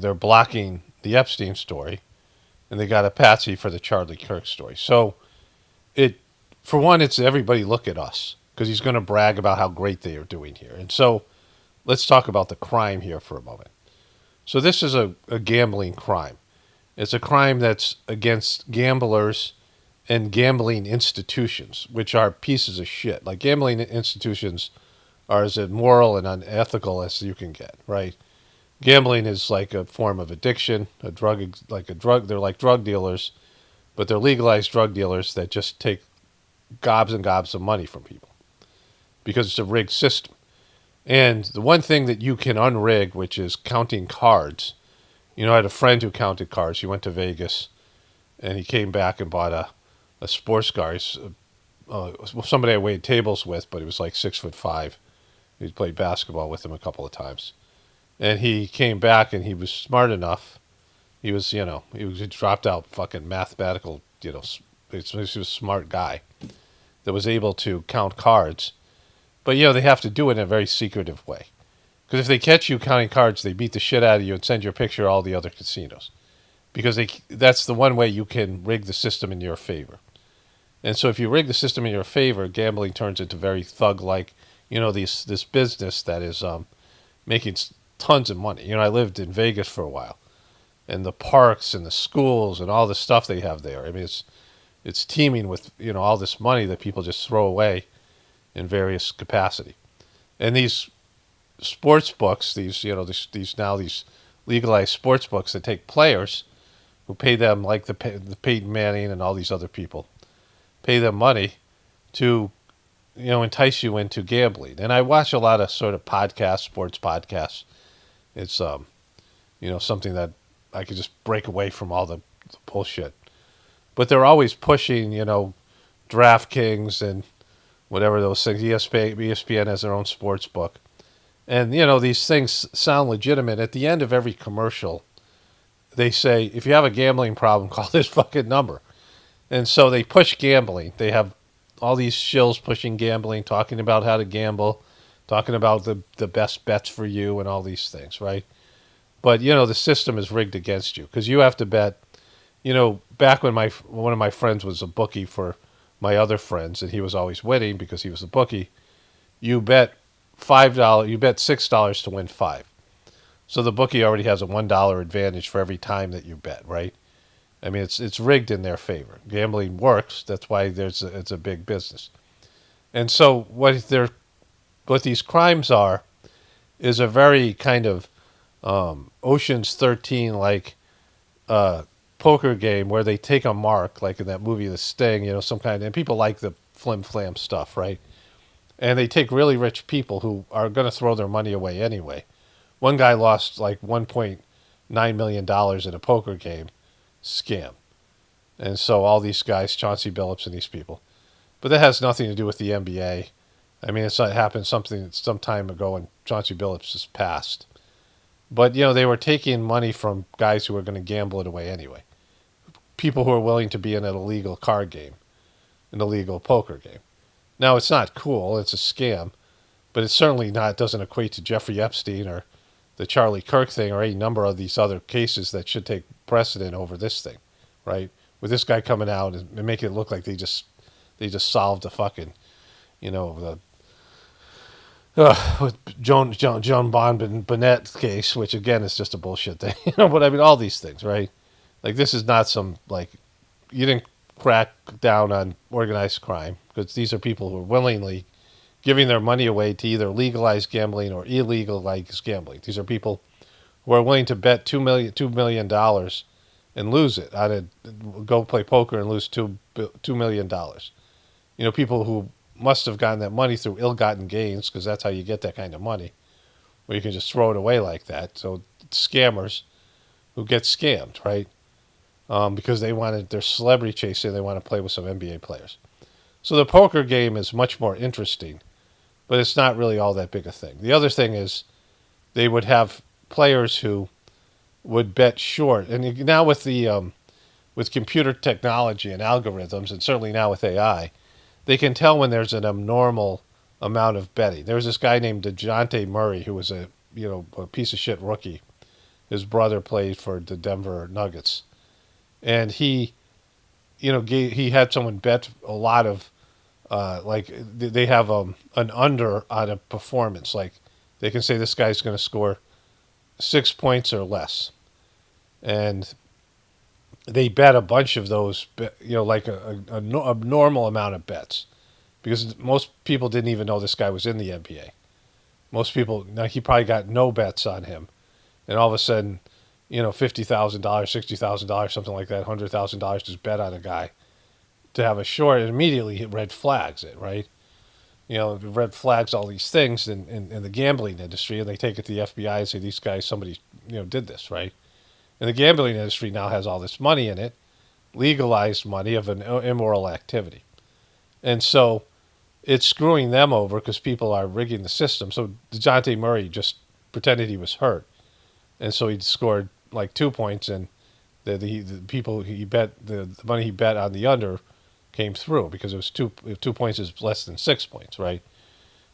They're blocking the Epstein story, and they got a patsy for the Charlie Kirk story. So, for one, it's everybody look at us, because he's going to brag about how great they are doing here. And so, let's talk about the crime here for a moment. So this is a gambling crime. It's a crime that's against gamblers and gambling institutions, which are pieces of shit. Like, gambling institutions are as immoral and unethical as you can get, right? Gambling is like a form of addiction, they're like drug dealers, but they're legalized drug dealers that just take gobs and gobs of money from people because it's a rigged system. And the one thing that you can unrig, which is counting cards. I had a friend who counted cards. He went to Vegas, and he came back and bought a sports car. Somebody I weighed tables with, but he was like 6'5". He played basketball with him a couple of times. And he came back, and he was smart enough. He dropped out fucking mathematical, he was a smart guy. that was able to count cards. But, they have to do it in a very secretive way. Because if they catch you counting cards, they beat the shit out of you and send your picture to all the other casinos. Because that's the one way you can rig the system in your favor. And so if you rig the system in your favor, gambling turns into very thug-like, this business that is making tons of money. I lived in Vegas for a while. And the parks and the schools and all the stuff they have there. I mean, it's teeming with, all this money that people just throw away in various capacity. And these sports books, these legalized sports books that take players who pay them, like the Peyton Manning and all these other people, pay them money to, entice you into gambling. And I watch a lot of sort of podcasts, sports podcasts. It's, something that I could just break away from all the bullshit. But they're always pushing, DraftKings and whatever those things. ESPN has their own sports book. And, these things sound legitimate. At the end of every commercial, they say, if you have a gambling problem, call this fucking number. And so they push gambling. They have all these shills pushing gambling, talking about how to gamble, talking about the best bets for you and all these things, right? But, the system is rigged against you because you have to bet. Back when one of my friends was a bookie for my other friends, and he was always winning because he was a bookie, you bet $5, you bet $6 to win $5. So the bookie already has a $1 advantage for every time that you bet, right? I mean, it's rigged in their favor. Gambling works. That's why it's a big business. And so what these crimes are is a very kind of Ocean's 13 like poker game where they take a mark, like in that movie The Sting, some kind, and people like the flim flam stuff, right? And they take really rich people who are going to throw their money away anyway. One guy lost like $1.9 million in a poker game scam. And so all these guys, Chauncey Billups and these people. But that has nothing to do with the NBA. I mean, it happened some time ago and Chauncey Billups has passed. But, they were taking money from guys who were going to gamble it away anyway. People who are willing to be in an illegal card game, an illegal poker game. Now, it's not cool. It's a scam. But it's certainly doesn't equate to Jeffrey Epstein or the Charlie Kirk thing or any number of these other cases that should take precedent over this thing, right? With this guy coming out and making it look like they just solved the fucking, with Joan Bond and Burnett case, which again is just a bullshit thing, But I mean, all these things, right? Like this is not some you didn't crack down on organized crime because these are people who are willingly giving their money away to either legalize gambling or illegalize gambling. These are people who are willing to bet $2 million and lose it. Go play poker and lose $2 million. People who must have gotten that money through ill-gotten gains because that's how you get that kind of money, where you can just throw it away like that. So scammers who get scammed, right? Because they're celebrity chasing. They want to play with some NBA players. So the poker game is much more interesting, but it's not really all that big a thing. The other thing is they would have players who would bet short. And now with with computer technology and algorithms, and certainly now with AI, they can tell when there's an abnormal amount of betting. There was this guy named DeJounte Murray who was a piece of shit rookie. His brother played for the Denver Nuggets. And he had someone bet a lot of, they have an under on a performance. Like they can say this guy's going to score 6 points or less. And they bet a bunch of those, like a normal amount of bets. Because most people didn't even know this guy was in the NBA. Most people, he probably got no bets on him. And all of a sudden, $50,000, $60,000, something like that, $100,000 just bet on a guy to have a short, and immediately it red flags it, right? Red flags all these things in the gambling industry, and they take it to the FBI and say, somebody did this, right? And the gambling industry now has all this money in it, legalized money of an immoral activity. And so it's screwing them over because people are rigging the system. So DeJounte Murray just pretended he was hurt. And so he scored like 2 points, and the people he bet, the money he bet on the under came through because it was 2 points is less than 6 points, right?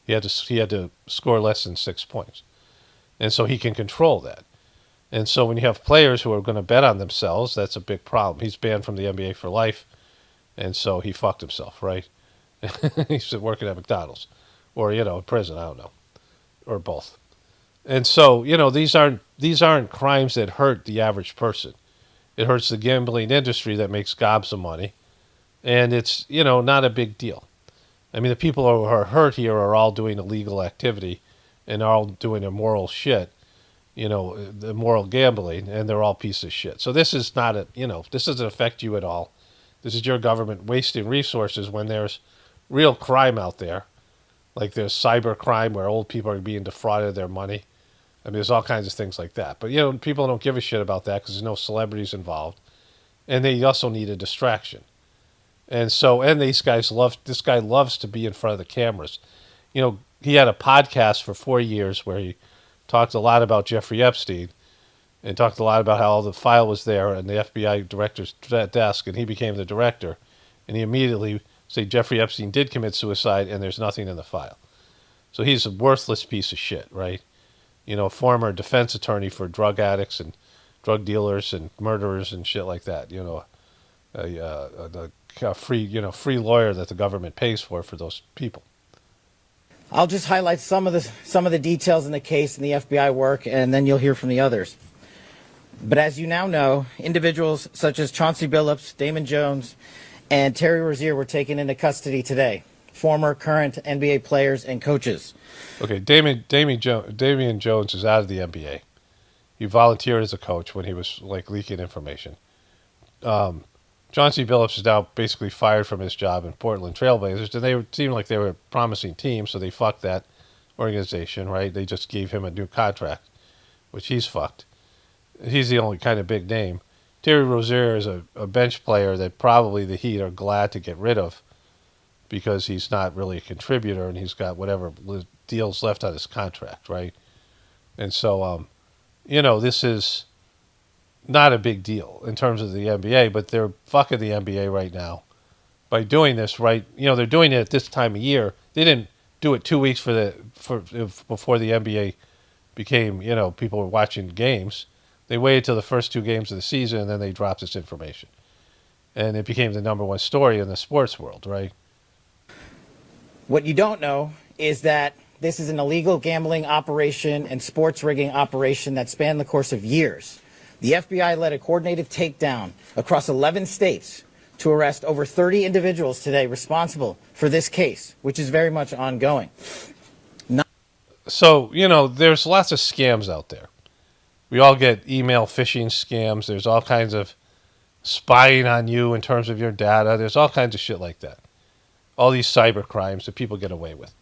He had to score less than 6 points, and so he can control that. And so when you have players who are going to bet on themselves, that's a big problem. He's banned from the NBA for life, and so he fucked himself, right? He's working at McDonald's, or in prison. I don't know, or both. And so these aren't crimes that hurt the average person. It hurts the gambling industry that makes gobs of money, and it's not a big deal. I mean, the people who are hurt here are all doing illegal activity, and are all doing immoral shit. The moral gambling, and they're all pieces of shit. So this is not this doesn't affect you at all. This is your government wasting resources when there's real crime out there. Like there's cyber crime where old people are being defrauded of their money. I mean, there's all kinds of things like that. But, people don't give a shit about that because there's no celebrities involved. And they also need a distraction. And this guy loves to be in front of the cameras. He had a podcast for 4 years where he talked a lot about Jeffrey Epstein and talked a lot about how the file was there and the FBI director's desk, and he became the director. And he immediately said Jeffrey Epstein did commit suicide and there's nothing in the file. So he's a worthless piece of shit, right? Former defense attorney for drug addicts and drug dealers and murderers and shit like that. A free lawyer that the government pays for those people. I'll just highlight some of the details in the case and the FBI work, and then you'll hear from the others. But as you now know, individuals such as Chauncey Billups, Damon Jones, and Terry Rozier were taken into custody today. Former, current NBA players and coaches. Okay, Damian Jones is out of the NBA. He volunteered as a coach when he was leaking information. Chauncey Billups is now basically fired from his job in Portland Trailblazers, and they seemed like they were a promising team, so they fucked that organization, right? They just gave him a new contract, which he's fucked. He's the only kind of big name. Terry Rozier is a bench player that probably the Heat are glad to get rid of because he's not really a contributor and he's got whatever deals left on his contract, right? And so, this is not a big deal in terms of the NBA, but they're fucking the NBA right now by doing this, right? They're doing it at this time of year. They didn't do it 2 weeks before the NBA became, people were watching games. They waited till the first 2 games of the season, and then they dropped this information. And it became the number one story in the sports world, right? What you don't know is that this is an illegal gambling operation and sports rigging operation that spanned the course of years. The FBI led a coordinated takedown across 11 states to arrest over 30 individuals today responsible for this case, which is very much ongoing. So, there's lots of scams out there. We all get email phishing scams. There's all kinds of spying on you in terms of your data. There's all kinds of shit like that. All these cyber crimes that people get away with.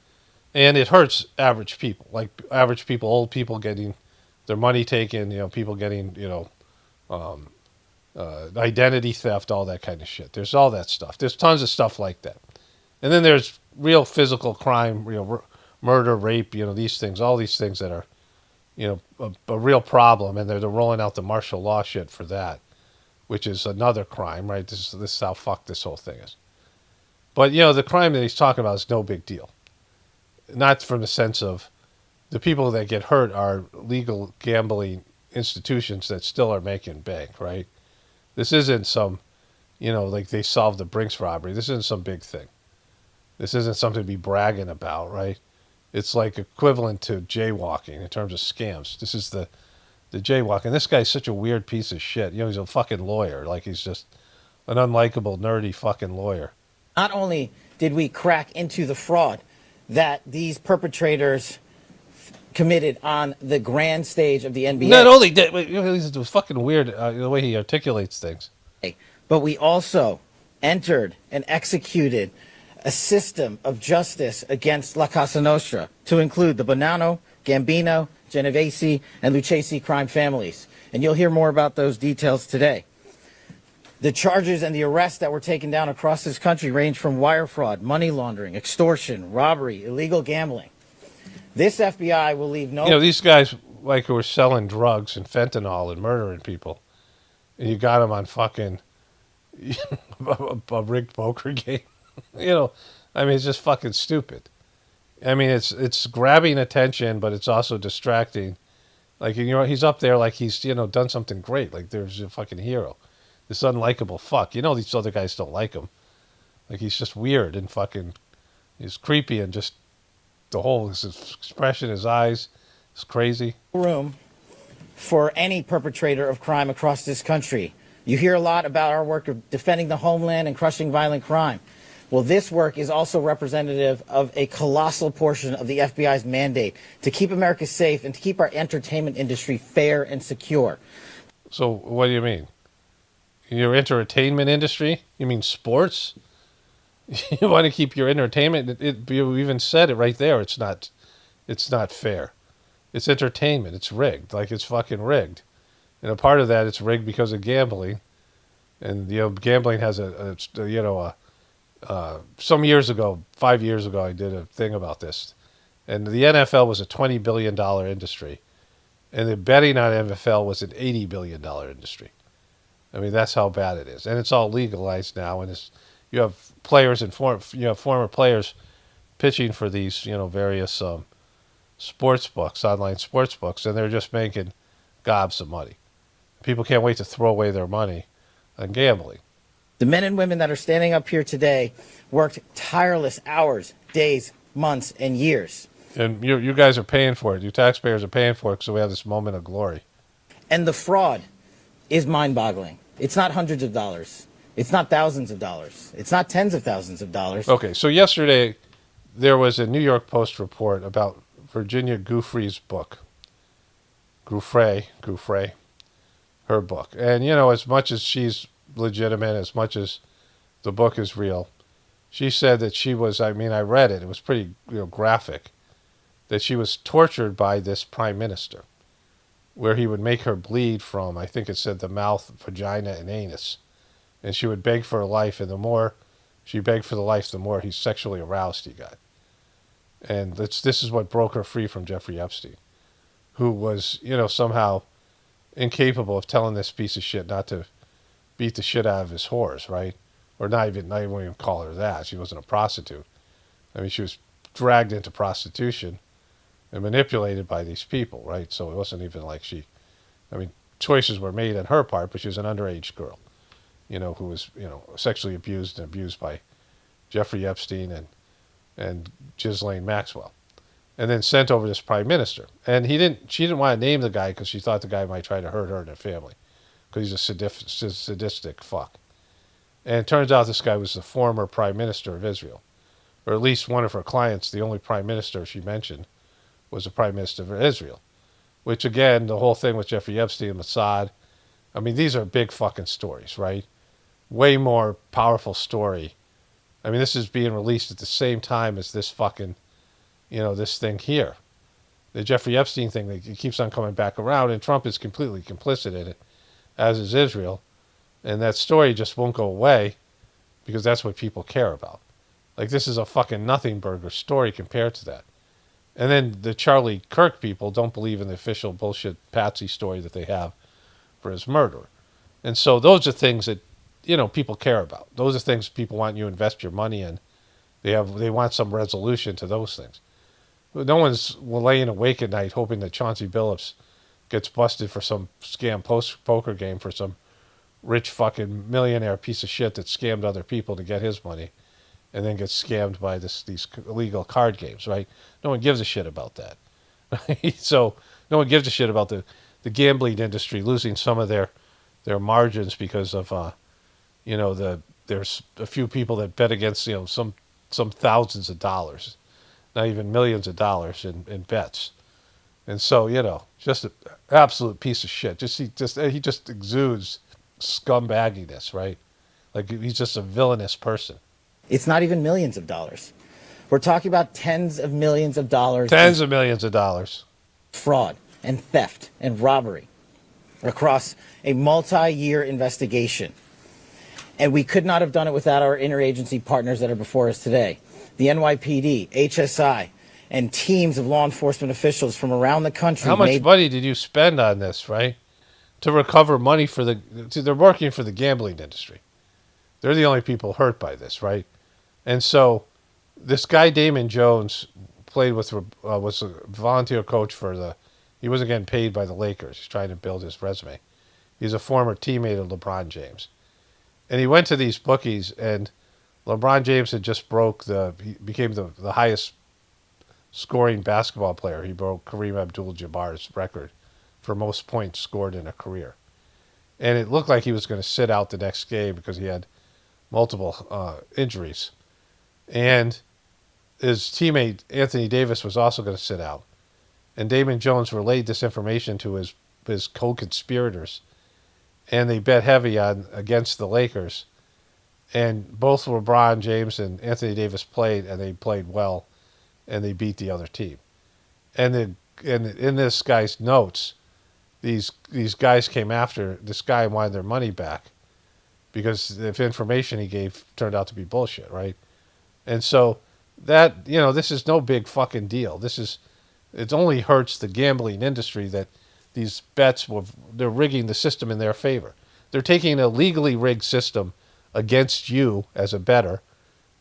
And it hurts average people, old people getting their money taken, people getting, identity theft, all that kind of shit. There's all that stuff. There's tons of stuff like that. And then there's real physical crime, murder, rape, these things, all these things that are, a real problem. And they're rolling out the martial law shit for that, which is another crime, right? This is how fucked this whole thing is. But, the crime that he's talking about is no big deal. Not from the sense of the people that get hurt are legal gambling institutions that still are making bank, right? This isn't some, they solved the Brinks robbery. This isn't some big thing. This isn't something to be bragging about, right? It's equivalent to jaywalking in terms of scams. This is the jaywalking. This guy's such a weird piece of shit. He's a fucking lawyer. He's just an unlikable, nerdy fucking lawyer. Not only did we crack into the fraud that these perpetrators committed on the grand stage of the NBA. Not only did it was fucking weird the way he articulates things, but we also entered and executed a system of justice against La Casa Nostra to include the Bonanno, Gambino, Genovese, and Lucchese crime families. And you'll hear more about those details today. The charges and the arrests that were taken down across this country range from wire fraud, money laundering, extortion, robbery, illegal gambling. This FBI will leave no... these guys who were selling drugs and fentanyl and murdering people, and you got them on fucking a rigged poker game. You know, I mean, it's just fucking stupid. I mean, it's grabbing attention, but it's also distracting. Like, you know, he's up there like he's, you know, done something great. Like there's a fucking hero. This unlikable fuck. You know, these other guys don't like him. Like he's just weird and fucking, he's creepy and just the whole his expression, his eyes, is crazy. Room for any perpetrator of crime across this country. You hear a lot about our work of defending the homeland and crushing violent crime. Well, this work is also representative of a colossal portion of the FBI's mandate to keep America safe and to keep our entertainment industry fair and secure. So what do you mean? Your entertainment industry? You mean sports? You want to keep your entertainment? You even said it right there. It's not fair. It's entertainment. It's rigged. Like it's fucking rigged. And a part of that, it's rigged because of gambling. And you know, gambling has some years ago, 5 years ago, I did a thing about this. And the NFL was a $20 billion industry. And the betting on NFL was an $80 billion industry. I mean, that's how bad it is. And it's all legalized now. And you have players and former players pitching for these, you know, various sports books, online sports books, and they're just making gobs of money. People can't wait to throw away their money on gambling. The men and women that are standing up here today worked tireless hours, days, months, and years. And you guys are paying for it. You taxpayers are paying for it because we have this moment of glory. And the fraud is mind-boggling. It's not hundreds of dollars. It's not thousands of dollars. It's not tens of thousands of dollars. Okay, so yesterday there was a New York Post report about Virginia Giuffre's book. Giuffre, her book. And, you know, as much as she's legitimate, as much as the book is real, she said that she was, I mean, I read it. It was pretty, you know, graphic, that she was tortured by this prime minister, where he would make her bleed from, I think it said, the mouth, vagina, and anus. And she would beg for her life, and the more she begged for the life, the more he sexually aroused he got. And this is what broke her free from Jeffrey Epstein, who was, you know, somehow incapable of telling this piece of shit not to beat the shit out of his whores, right? Or not even call her that. She wasn't a prostitute. I mean, she was dragged into prostitution and manipulated by these people, right? So it wasn't even like choices were made on her part, but she was an underage girl, you know, who was, you know, sexually abused by Jeffrey Epstein and Ghislaine Maxwell, and then sent over to this prime minister. And she didn't want to name the guy because she thought the guy might try to hurt her and her family because he's a sadistic fuck. And it turns out this guy was the former prime minister of Israel, or at least one of her clients. The only prime minister she mentioned was the prime minister of Israel, which again, the whole thing with Jeffrey Epstein and Mossad, I mean, these are big fucking stories, right? Way more powerful story. I mean, this is being released at the same time as this fucking, you know, this thing here. The Jeffrey Epstein thing, it keeps on coming back around, and Trump is completely complicit in it, as is Israel. And that story just won't go away because that's what people care about. Like, this is a fucking nothing burger story compared to that. And then the Charlie Kirk people don't believe in the official bullshit patsy story that they have for his murder. And so those are things that, you know, people care about. Those are things people want you to invest your money in. They want some resolution to those things. No one's laying awake at night hoping that Chauncey Billups gets busted for some scam poker game for some rich fucking millionaire piece of shit that scammed other people to get his money and then gets scammed by these illegal card games, right? No one gives a shit about that. Right? So no one gives a shit about the gambling industry losing some of their margins because of, you know, there's a few people that bet against, you know, some thousands of dollars, not even millions of dollars in bets. And so, you know, just an absolute piece of shit. He just exudes scumbagginess, right? Like he's just a villainous person. It's not even millions of dollars. We're talking about tens of millions of dollars. Tens of millions of dollars. Fraud and theft and robbery across a multi-year investigation. And we could not have done it without our interagency partners that are before us today. The NYPD, HSI, and teams of law enforcement officials from around the country. How much money did you spend on this, right? To recover money they're working for the gambling industry. They're the only people hurt by this, right? And so this guy Damon Jones played with was a volunteer coach for the. He wasn't getting paid by the Lakers. He's trying to build his resume. He's a former teammate of LeBron James, and he went to these bookies, and LeBron James had just he became the highest scoring basketball player. He broke Kareem Abdul-Jabbar's record for most points scored in a career, and it looked like he was going to sit out the next game because he had multiple injuries, and his teammate Anthony Davis was also going to sit out. And Damon Jones relayed this information to his co-conspirators, and they bet heavy on against the Lakers. And both LeBron James and Anthony Davis played, and they played well, and they beat the other team. And in this guy's notes, these guys came after this guy and wanted their money back because the information he gave turned out to be bullshit, right? And so that, this is no big fucking deal. It only hurts the gambling industry that these bets they're rigging the system in their favor. They're taking a legally rigged system against you as a bettor,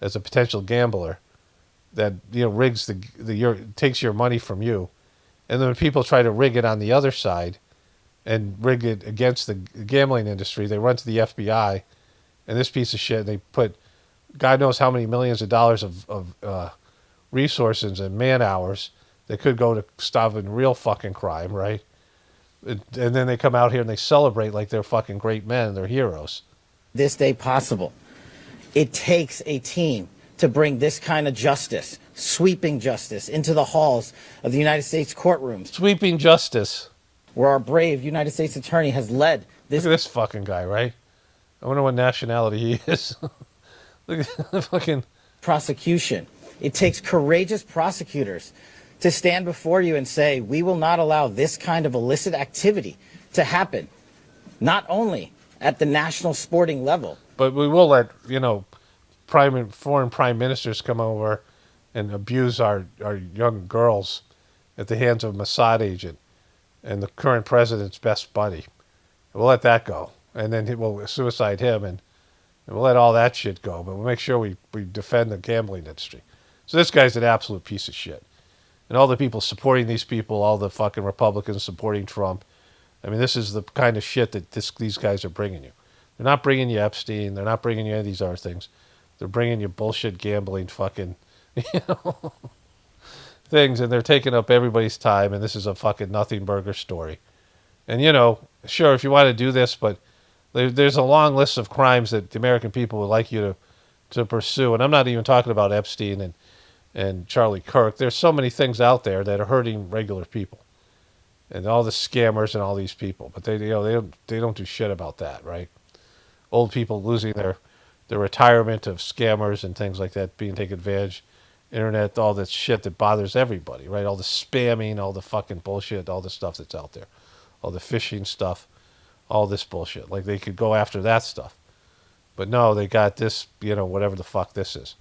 as a potential gambler, that rigs takes your money from you, and then when people try to rig it on the other side, and rig it against the gambling industry, they run to the FBI, and this piece of shit, they put God knows how many millions of dollars of resources and man hours that could go to stopping real fucking crime, right? And then they come out here and they celebrate like they're fucking great men, they're heroes. This day possible. It takes a team to bring this kind of justice, sweeping justice, into the halls of the United States courtrooms. Sweeping justice. Where our brave United States attorney has led this. Look at this fucking guy, right? I wonder what nationality he is. Look at the fucking prosecution. It takes courageous prosecutors to stand before you and say, we will not allow this kind of illicit activity to happen, not only at the national sporting level, but we will let, foreign prime ministers come over and abuse our young girls at the hands of a Mossad agent and the current president's best buddy. We'll let that go. And then we'll suicide him, and we'll let all that shit go. But we'll make sure we defend the gambling industry. So this guy's an absolute piece of shit. And all the people supporting these people, all the fucking Republicans supporting Trump, I mean, this is the kind of shit that these guys are bringing you. They're not bringing you Epstein. They're not bringing you any of these other things. They're bringing you bullshit gambling fucking, things, and they're taking up everybody's time, and this is a fucking nothing burger story. And, sure, if you want to do this, but there's a long list of crimes that the American people would like you to pursue. And I'm not even talking about Epstein and Charlie Kirk. There's so many things out there that are hurting regular people, and all the scammers and all these people. But they don't do shit about that, right? Old people losing their retirement of scammers and things like that, being taken advantage, internet, all this shit that bothers everybody, right? All the spamming, all the fucking bullshit, all the stuff that's out there, all the phishing stuff, all this bullshit. Like they could go after that stuff, but no, they got this, whatever the fuck this is.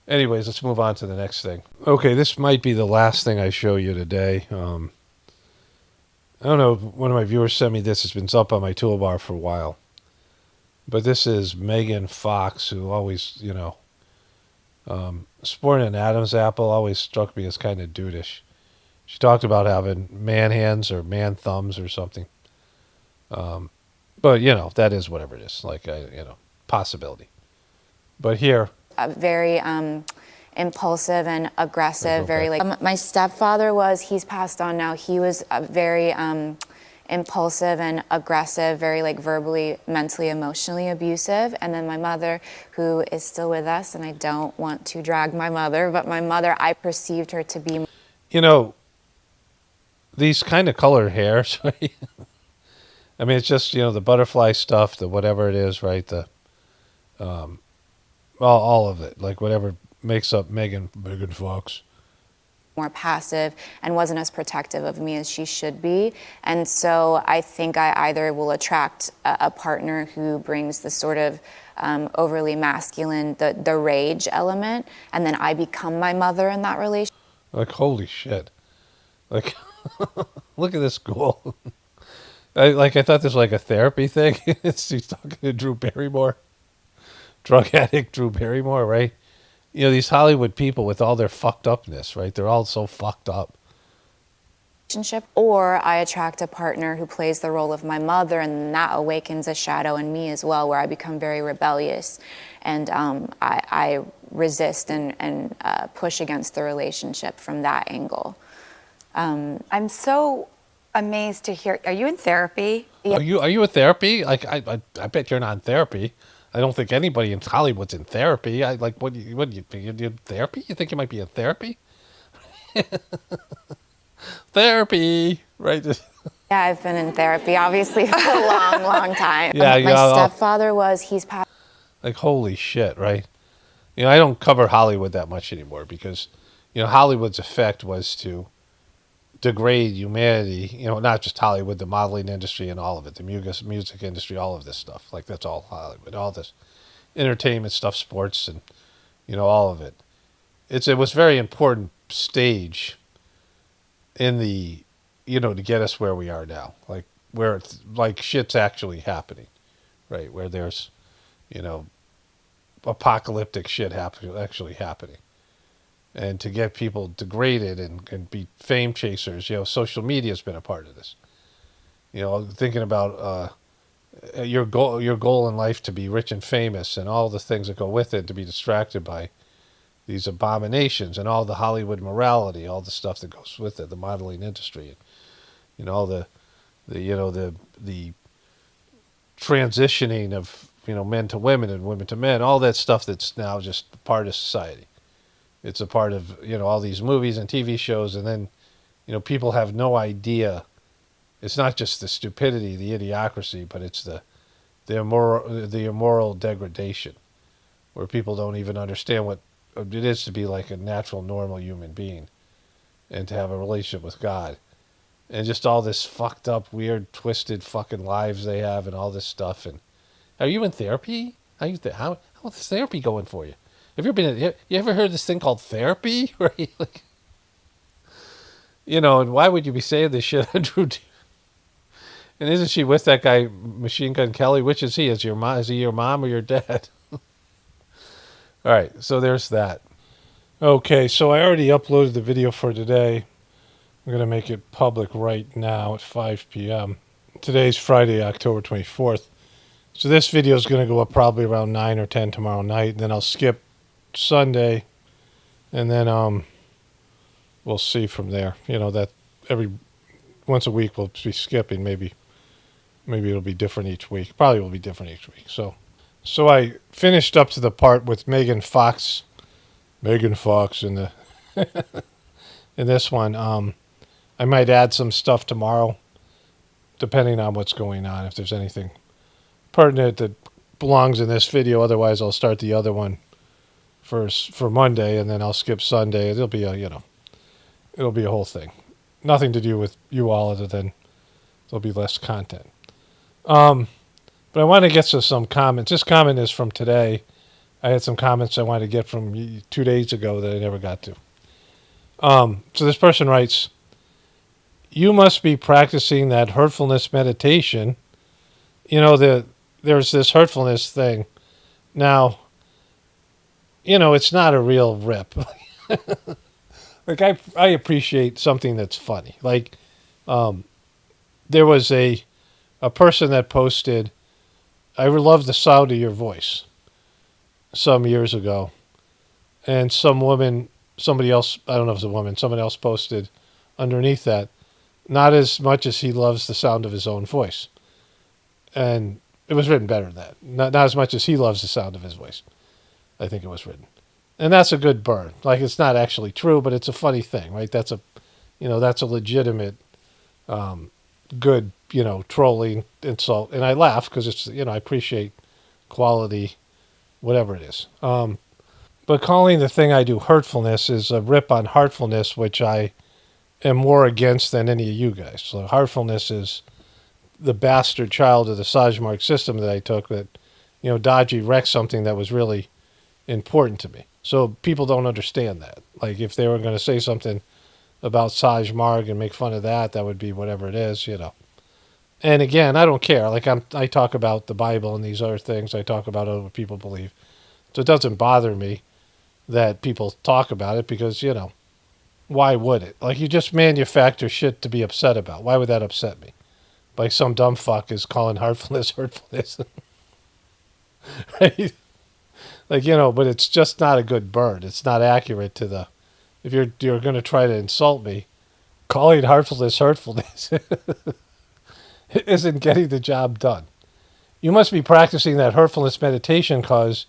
Anyways, let's move on to the next thing. Okay, this might be the last thing I show you today. I don't know, one of my viewers sent me this. It's been up on my toolbar for a while. But this is Megan Fox, who always, sporting an Adam's apple always struck me as kind of dudeish. She talked about having man hands or man thumbs or something. But, that is whatever it is. Like, possibility. But here. Very impulsive and aggressive. Very my stepfather he's passed on now. He was very impulsive and aggressive, very verbally, mentally, emotionally abusive. And then my mother, who is still with us, and I don't want to drag my mother, but my mother, I perceived her to be. These kind of colored hairs, right? I mean, it's just, the butterfly stuff, the whatever it is, right? The, all of it, like whatever makes up Megan Fox. More passive and wasn't as protective of me as she should be. And so I think I either will attract a partner who brings the sort of overly masculine, the rage element, and then I become my mother in that relationship. Like, holy shit. Like, look at this girl. I thought this was like a therapy thing. She's talking to Drew Barrymore. drug addict Drew Barrymore, right? You know, these Hollywood people with all their fucked upness, right? They're all so fucked up. Relationship, or I attract a partner who plays the role of my mother, and that awakens a shadow in me as well, where I become very rebellious, and I resist and push against the relationship from that angle. I'm so amazed to hear. Are you in therapy? Are you in therapy? Like I bet you're not in therapy. I don't think anybody in Hollywood's in therapy. I like what do you think? You're in therapy? You think you might be in therapy? Therapy, right? Yeah, I've been in therapy, obviously, for a long, long time. Yeah, my stepfather he's passed. Like holy shit, right? You know, I don't cover Hollywood that much anymore because, you know, Hollywood's effect was to degrade humanity. You know, not just Hollywood, the modeling industry and all of it, the music industry, all of this stuff. Like that's all Hollywood, all this entertainment stuff, sports, and you know, all of it. It was very important stage in the, you know, to get us where we are now, like where it's like shit's actually happening, right? Where there's, you know, apocalyptic shit actually happening. And to get people degraded and be fame chasers, you know, social media has been a part of this. You know, thinking about your goal in life to be rich and famous and all the things that go with it, to be distracted by these abominations and all the Hollywood morality, all the stuff that goes with it, the modeling industry, you know, the transitioning of, you know, men to women and women to men, all that stuff that's now just part of society. It's a part of, you know, all these movies and TV shows, and then, you know, people have no idea. It's not just the stupidity, the idiocracy, but it's the immoral degradation, where people don't even understand what it is to be like a natural, normal human being, and to have a relationship with God, and just all this fucked up, weird, twisted fucking lives they have, and all this stuff. And are you in therapy? How's therapy going for you? Have you ever heard this thing called therapy? Right? Like, you know, and why would you be saying this shit on Drew? And isn't she with that guy, Machine Gun Kelly? Which is he? Is he your mom or your dad? All right, so there's that. Okay, so I already uploaded the video for today. I'm going to make it public right now at 5 p.m. Today's Friday, October 24th. So this video is going to go up probably around 9 or 10 tomorrow night. And then I'll skip Sunday. And then we'll see from there. You know, that once a week we'll be skipping. Maybe it'll be different each week. Probably will be different each week. So I finished up to the part with Megan Fox in the in this one. I might add some stuff tomorrow, depending on what's going on. If there's anything pertinent that belongs in this video, otherwise I'll start the other one first for Monday, and then I'll skip Sunday. It'll be it'll be a whole thing. Nothing to do with you all, other than there'll be less content. But I want to get to some comments. This comment is from today. I had some comments I wanted to get from 2 days ago that I never got to. So this person writes, "You must be practicing that hurtfulness meditation. You know, there's this hurtfulness thing. Now, you know, it's not a real rip. Like, I appreciate something that's funny. Like, there was a person that posted, 'I love the sound of your voice,' some years ago. And somebody else, I don't know if it's a woman, someone else posted underneath that, 'Not as much as he loves the sound of his own voice.' And it was written better than that. Not as much as he loves the sound of his voice, I think it was written. And that's a good burn. Like, it's not actually true, but it's a funny thing, right? That's a legitimate, good, trolling insult. And I laugh because it's, I appreciate quality, whatever it is. But calling the thing I do hurtfulness is a rip on heartfulness, which I am more against than any of you guys. So heartfulness is the bastard child of the Sajmark system that I took that, Dodgy wrecked something that was really important to me. So people don't understand that. Like, if they were going to say something about Sajmark and make fun of that, that would be whatever it is, And again, I don't care. Like, I talk about the Bible and these other things. I talk about what people believe. So it doesn't bother me that people talk about it because, why would it? Like, you just manufacture shit to be upset about. Why would that upset me? Like some dumb fuck is calling heartfulness hurtfulness. Right? Like, but it's just not a good burn. It's not accurate to the, if you're going to try to insult me, calling heartfulness hurtfulness isn't getting the job done. You must be practicing that hurtfulness meditation because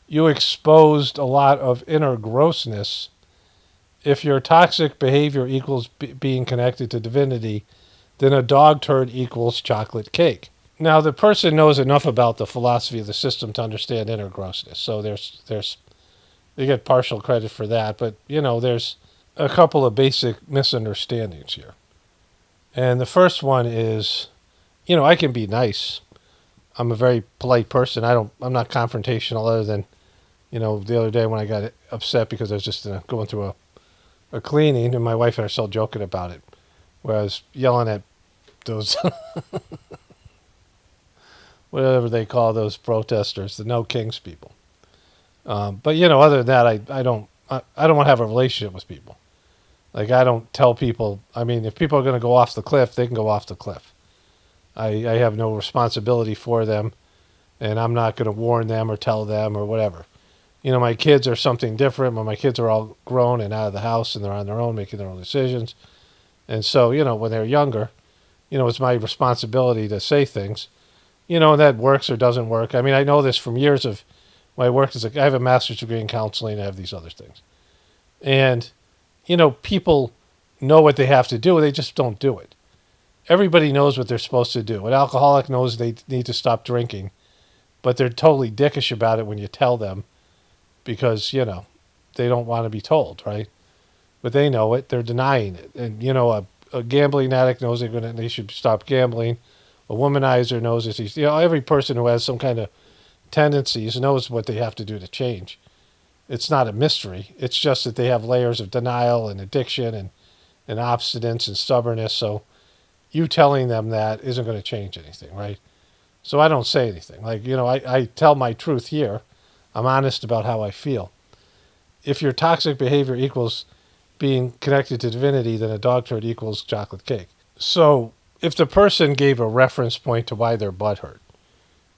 you exposed a lot of inner grossness. If your toxic behavior equals being connected to divinity, then a dog turd equals chocolate cake. Now, the person knows enough about the philosophy of the system to understand inner grossness. So they get partial credit for that. But, there's a couple of basic misunderstandings here. And the first one is, I can be nice. I'm a very polite person. I'm not confrontational other than, the other day when I got upset because I was just going through a cleaning and my wife and I are still joking about it. Where I was yelling at those, whatever they call those protesters, the No Kings people. But, other than that, I don't want to have a relationship with people. Like, I don't tell people, if people are going to go off the cliff, they can go off the cliff. I have no responsibility for them, and I'm not going to warn them or tell them or whatever. My kids are something different. When my kids are all grown and out of the house and they're on their own, making their own decisions. And so, when they're younger, it's my responsibility to say things, and that works or doesn't work. I know this from years of my work. I have a master's degree in counseling. I have these other things. And, people know what they have to do. They just don't do it. Everybody knows what they're supposed to do. An alcoholic knows they need to stop drinking, but they're totally dickish about it when you tell them because, they don't want to be told, right? But they know it. They're denying it. And, a gambling addict knows they should stop gambling. A womanizer knows this. Every person who has some kind of tendencies knows what they have to do to change. It's not a mystery. It's just that they have layers of denial and addiction and obstinance and stubbornness. So you telling them that isn't going to change anything, right? So I don't say anything. Like, I tell my truth here. I'm honest about how I feel. If your toxic behavior equals being connected to divinity, then a dog turd equals chocolate cake. So if the person gave a reference point to why their butt hurt,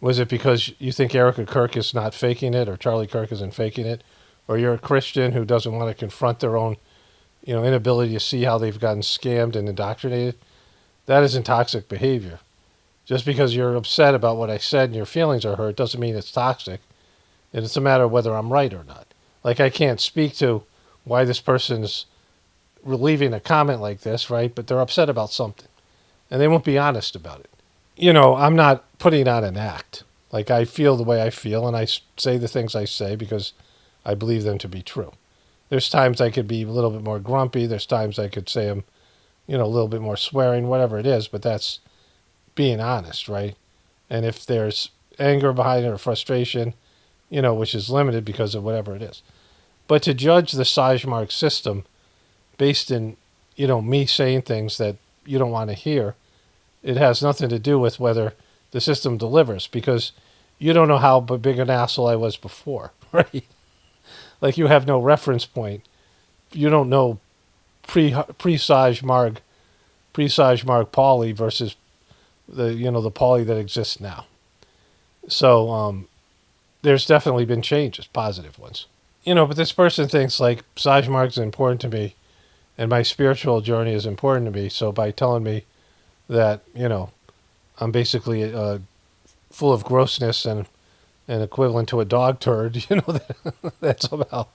was it because you think Erica Kirk is not faking it or Charlie Kirk isn't faking it? Or you're a Christian who doesn't want to confront their own, inability to see how they've gotten scammed and indoctrinated? That isn't toxic behavior. Just because you're upset about what I said and your feelings are hurt doesn't mean it's toxic. And it's a matter of whether I'm right or not. Like, I can't speak to why this person's leaving a comment like this, right? But they're upset about something. And they won't be honest about it. I'm not putting on an act. Like, I feel the way I feel, and I say the things I say because I believe them to be true. There's times I could be a little bit more grumpy. There's times I could say I'm, a little bit more swearing, whatever it is. But that's being honest, right? And if there's anger behind it or frustration, which is limited because of whatever it is. But to judge the Sajmark system based in, me saying things that you don't want to hear, it has nothing to do with whether the system delivers because you don't know how big an asshole I was before, right? Like, you have no reference point. You don't know pre-Sajmark Pauly versus the Pauly that exists now. So there's definitely been changes, positive ones. But this person thinks like Sajmark is important to me and my spiritual journey is important to me. So by telling me that, I'm basically full of grossness and equivalent to a dog turd, that somehow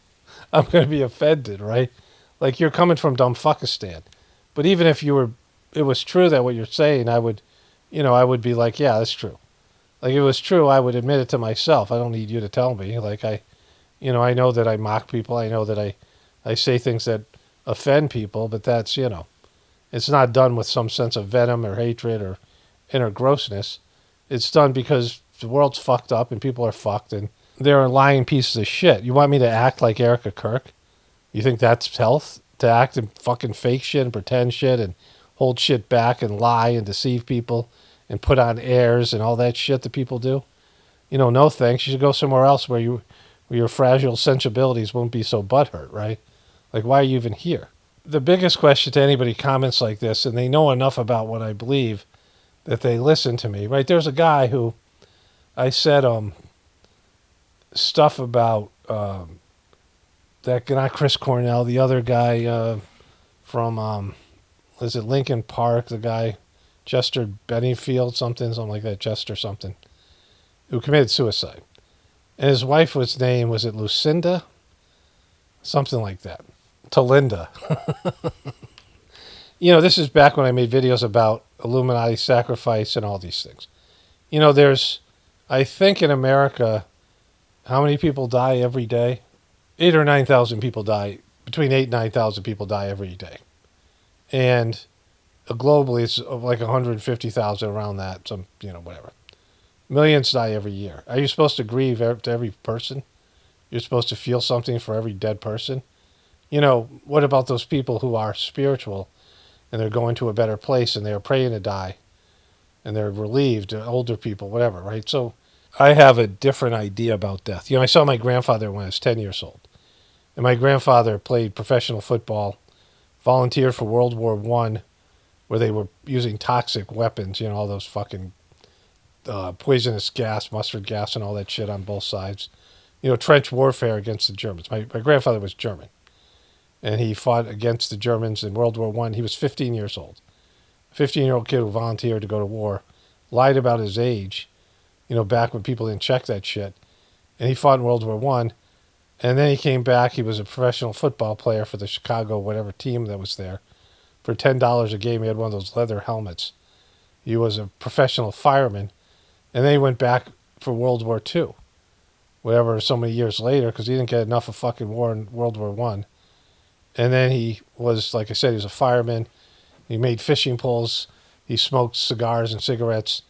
I'm going to be offended, right? Like, you're coming from Dumbfuckistan. But even if it was true that what you're saying, I would be like, yeah, that's true. Like, if it was true, I would admit it to myself. I don't need you to tell me. Like, I know that I mock people. I know that I say things that offend people, but that's, it's not done with some sense of venom or hatred or inner grossness. It's done because the world's fucked up and people are fucked and they're lying pieces of shit. You want me to act like Erica Kirk? You think that's health? To act and fucking fake shit and pretend shit and hold shit back and lie and deceive people and put on airs and all that shit that people do? No thanks. You should go somewhere else where where your fragile sensibilities won't be so butthurt, right? Like, why are you even here? The biggest question to anybody who comments like this, and they know enough about what I believe that they listen to me, right? There's a guy who I said stuff about that, not Chris Cornell, the other guy from, was it Lincoln Park, the guy, Chester Benningfield, something like that, Chester something, who committed suicide. And his wife was named, was it Lucinda? Something like that. Talinda. This is back when I made videos about Illuminati sacrifice and all these things. There's, I think in America, how many people die every day? 8,000 or 9,000 people die. Between 8,000 and 9,000 people die every day. And globally, it's like 150,000 around that. Some, whatever. Millions die every year. Are you supposed to grieve to every person? You're supposed to feel something for every dead person? What about those people who are spiritual and they're going to a better place and they're praying to die and they're relieved, older people, whatever, right? So I have a different idea about death. I saw my grandfather when I was 10 years old. And my grandfather played professional football, volunteered for World War I, where they were using toxic weapons, all those fucking poisonous gas, mustard gas, and all that shit on both sides. Trench warfare against the Germans. My grandfather was German. And he fought against the Germans in World War I. He was 15 years old. A 15-year-old kid who volunteered to go to war, lied about his age, back when people didn't check that shit. And he fought in World War I. And then he came back. He was a professional football player for the Chicago whatever team that was there. For $10 a game, he had one of those leather helmets. He was a professional fireman. And then he went back for World War II, whatever, so many years later, because he didn't get enough of fucking war in World War I. And then he was, like I said, he was a fireman. He made fishing poles. He smoked cigars and cigarettes.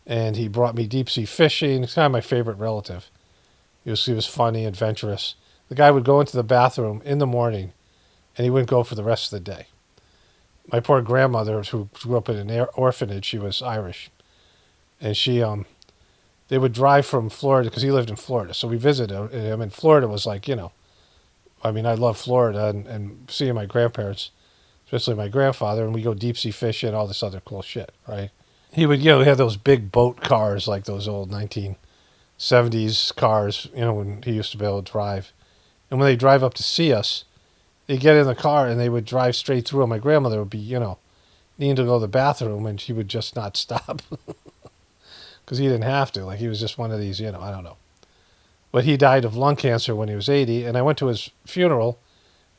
And he brought me deep sea fishing. He's kind of my favorite relative. He was funny, adventurous. The guy would go into the bathroom in the morning, and he wouldn't go for the rest of the day. My poor grandmother, who grew up in an orphanage, she was Irish. And they would drive from Florida, because he lived in Florida. So we visited him, and Florida was like, I love Florida and seeing my grandparents, especially my grandfather, and we go deep sea fishing and all this other cool shit, right? He would, he had those big boat cars, like those old 1970s cars, when he used to be able to drive. And when they drive up to see us, they get in the car and they would drive straight through. And my grandmother would be, needing to go to the bathroom, and she would just not stop because he didn't have to. Like, he was just one of these, I don't know. But he died of lung cancer when he was 80, and I went to his funeral,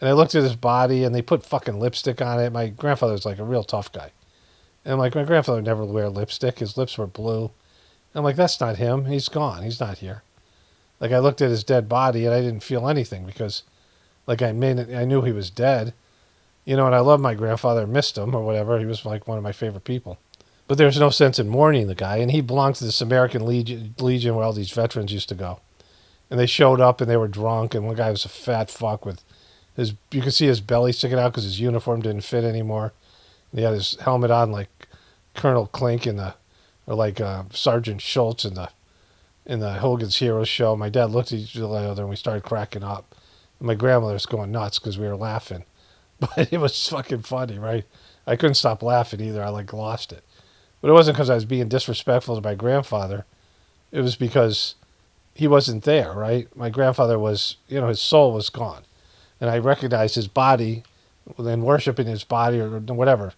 and I looked at his body, and they put fucking lipstick on it. My grandfather was like a real tough guy. And I'm like, my grandfather would never wear lipstick. His lips were blue. And I'm like, that's not him. He's gone. He's not here. Like, I looked at his dead body, and I didn't feel anything because, like, I knew he was dead. And I loved my grandfather, missed him or whatever. He was like one of my favorite people. But there's no sense in mourning the guy. And he belonged to this American Legion where all these veterans used to go. And they showed up and they were drunk, and one guy was a fat fuck with you could see his belly sticking out because his uniform didn't fit anymore. And he had his helmet on like Colonel Klink or like Sergeant Schultz in the Hogan's Heroes show. My dad looked at each other and we started cracking up. And my grandmother was going nuts because we were laughing. But it was fucking funny, right? I couldn't stop laughing either. I like lost it. But it wasn't because I was being disrespectful to my grandfather. It was because he wasn't there, right? My grandfather was, his soul was gone. And I recognized his body, and worshiping his body or whatever,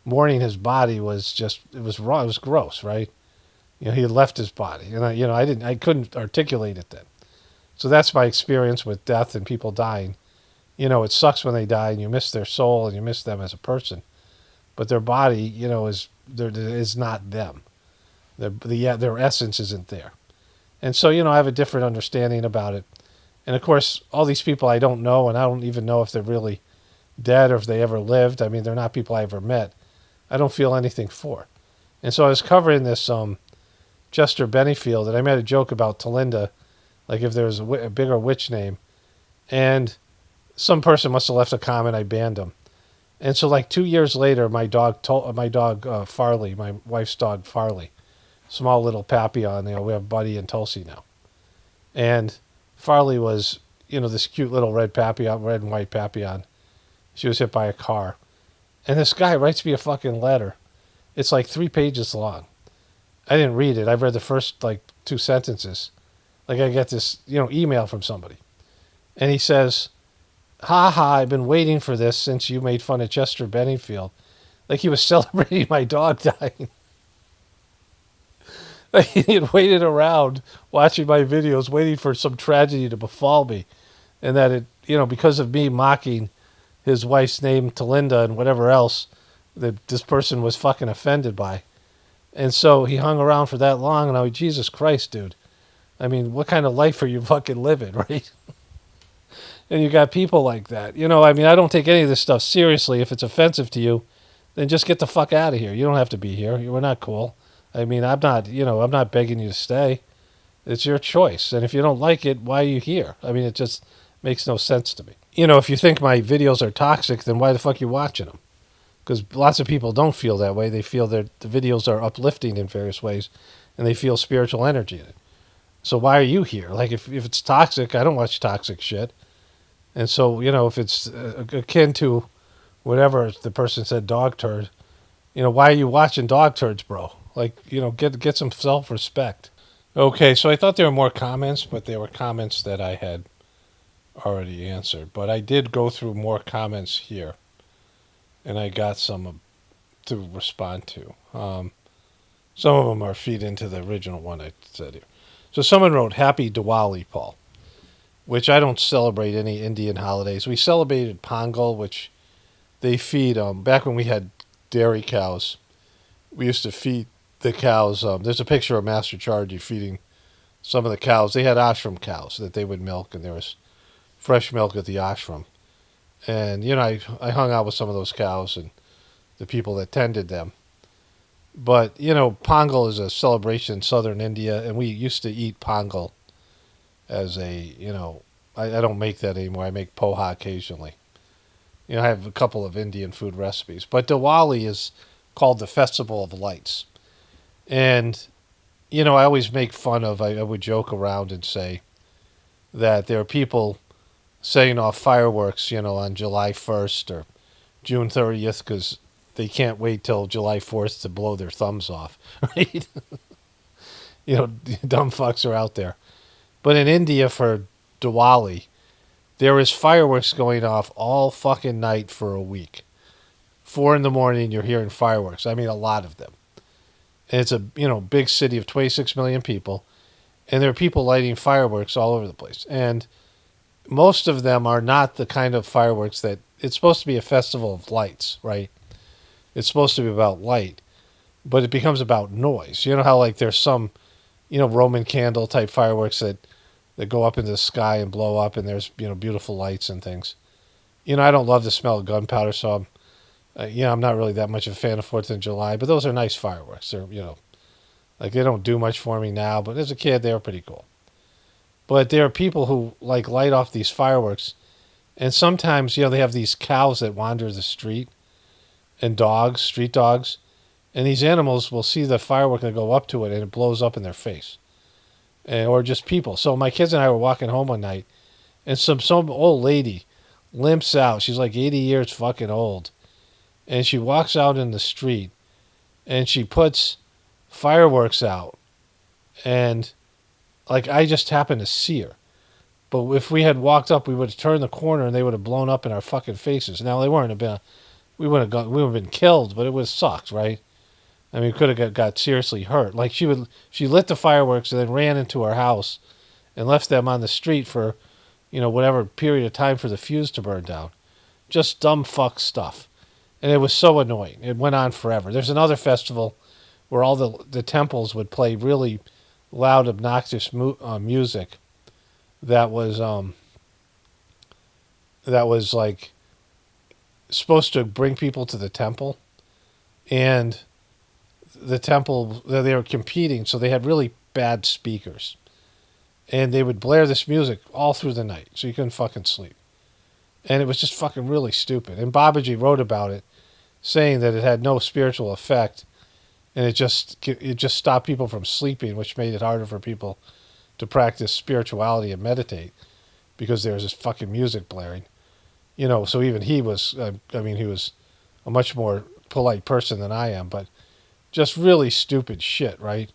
mourning his body was just, it was wrong. It was gross, right? He had left his body. And I couldn't articulate it then. So that's my experience with death and people dying. It sucks when they die and you miss their soul and you miss them as a person. But their body, is not them. Their essence isn't there. And so, I have a different understanding about it. And, of course, all these people I don't know, and I don't even know if they're really dead or if they ever lived. I mean, they're not people I ever met. I don't feel anything for. And so I was covering this Chester Benningfield, and I made a joke about Talinda, like if there was a bigger witch name. And some person must have left a comment, I banned him. And so like 2 years later, my dog Farley, my wife's dog Farley, small little Papillon, we have Buddy and Tulsi now. And Farley was, this cute little red and white Papillon. She was hit by a car. And this guy writes me a fucking letter. It's like 3 pages long. I didn't read it. I read the first, 2 sentences. I get this, email from somebody. And he says, "Ha ha, I've been waiting for this since you made fun of Chester Benningfield." Like he was celebrating my dog dying. Like he had waited around watching my videos, waiting for some tragedy to befall me. And that it, because of me mocking his wife's name to Linda and whatever else that this person was fucking offended by. And so he hung around for that long, and I was, Jesus Christ, dude. I mean, what kind of life are you fucking living, right? And you got people like that. I don't take any of this stuff seriously. If it's offensive to you, then just get the fuck out of here. You don't have to be here. We're not cool. I'm not begging you to stay. It's your choice. And if you don't like it, why are you here? It just makes no sense to me. If you think my videos are toxic, then why the fuck are you watching them? Because lots of people don't feel that way. They feel that the videos are uplifting in various ways, and they feel spiritual energy in it. So why are you here? If it's toxic, I don't watch toxic shit. And so, if it's akin to whatever the person said, dog turd, why are you watching dog turds, bro? Get some self-respect. Okay, so I thought there were more comments, but there were comments that I had already answered. But I did go through more comments here, and I got some to respond to. Some of them are feed into the original one I said here. So someone wrote, "Happy Diwali, Paul," which I don't celebrate any Indian holidays. We celebrated Pongal, which they feed, back when we had dairy cows, we used to feed the cows. There's a picture of Master Chargy feeding some of the cows. They had ashram cows that they would milk, and there was fresh milk at the ashram. And, I hung out with some of those cows and the people that tended them. But, Pongal is a celebration in southern India, and we used to eat Pongal as I don't make that anymore. I make poha occasionally. I have a couple of Indian food recipes. But Diwali is called the Festival of Lights. And, I always make fun of, I would joke around and say that there are people setting off fireworks, on July 1st or June 30th because they can't wait till July 4th to blow their thumbs off, right? Dumb fucks are out there. But in India for Diwali, there is fireworks going off all fucking night for a week. 4 a.m, you're hearing fireworks. A lot of them. And it's a, big city of 26 million people. And there are people lighting fireworks all over the place. And most of them are not the kind of fireworks that, it's supposed to be a festival of lights, right? It's supposed to be about light. But it becomes about noise. You know how there's some, Roman candle type fireworks that go up into the sky and blow up, and there's, beautiful lights and things. I don't love the smell of gunpowder, so I'm not really that much of a fan of 4th of July, but those are nice fireworks. They're, they don't do much for me now, but as a kid, they were pretty cool. But there are people who, light off these fireworks, and sometimes, they have these cows that wander the street, and dogs, street dogs, and these animals will see the firework and go up to it, and it blows up in their face. Or just people. So my kids and I were walking home one night, and some old lady limps out. She's 80 years fucking old. And she walks out in the street, and she puts fireworks out. And, I just happened to see her. But if we had walked up, we would have turned the corner, and they would have blown up in our fucking faces. Now, we would have been killed, but it would have sucked, right? We could have got seriously hurt. She lit the fireworks and then ran into our house and left them on the street for, whatever period of time for the fuse to burn down. Just dumb fuck stuff. And it was so annoying. It went on forever. There's another festival where all the temples would play really loud, obnoxious music that was supposed to bring people to the temple. And the temple, they were competing, so they had really bad speakers. And they would blare this music all through the night, so you couldn't fucking sleep. And it was just fucking really stupid. And Babaji wrote about it, saying that it had no spiritual effect, and it just stopped people from sleeping, which made it harder for people to practice spirituality and meditate because there was this fucking music blaring. You know, so even he was, he was a much more polite person than I am, but just really stupid shit, right?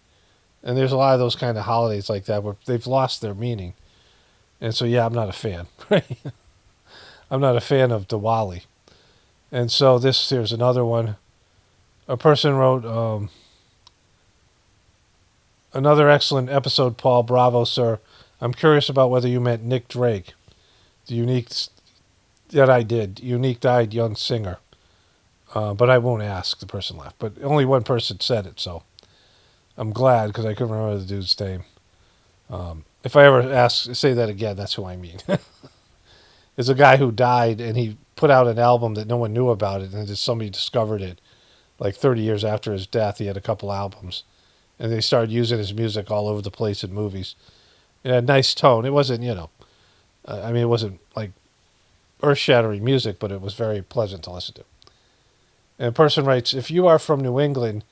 And there's a lot of those kind of holidays like that where they've lost their meaning. And so, yeah, I'm not a fan, right? I'm not a fan of Diwali. And so here's another one. A person wrote, another excellent episode, Paul. Bravo, sir. I'm curious about whether you meant Nick Drake, the unique, that I did, unique-eyed young singer. But I won't ask, the person laughed. But only one person said it, so I'm glad because I couldn't remember the dude's name. If I ever say that again, that's who I mean. It's a guy who died, and he put out an album that no one knew about it, and just somebody discovered it like 30 years after his death. He had a couple albums, and they started using his music all over the place in movies. It had a nice tone. It wasn't, it wasn't like earth-shattering music, but it was very pleasant to listen to. And a person writes, if you are from New England,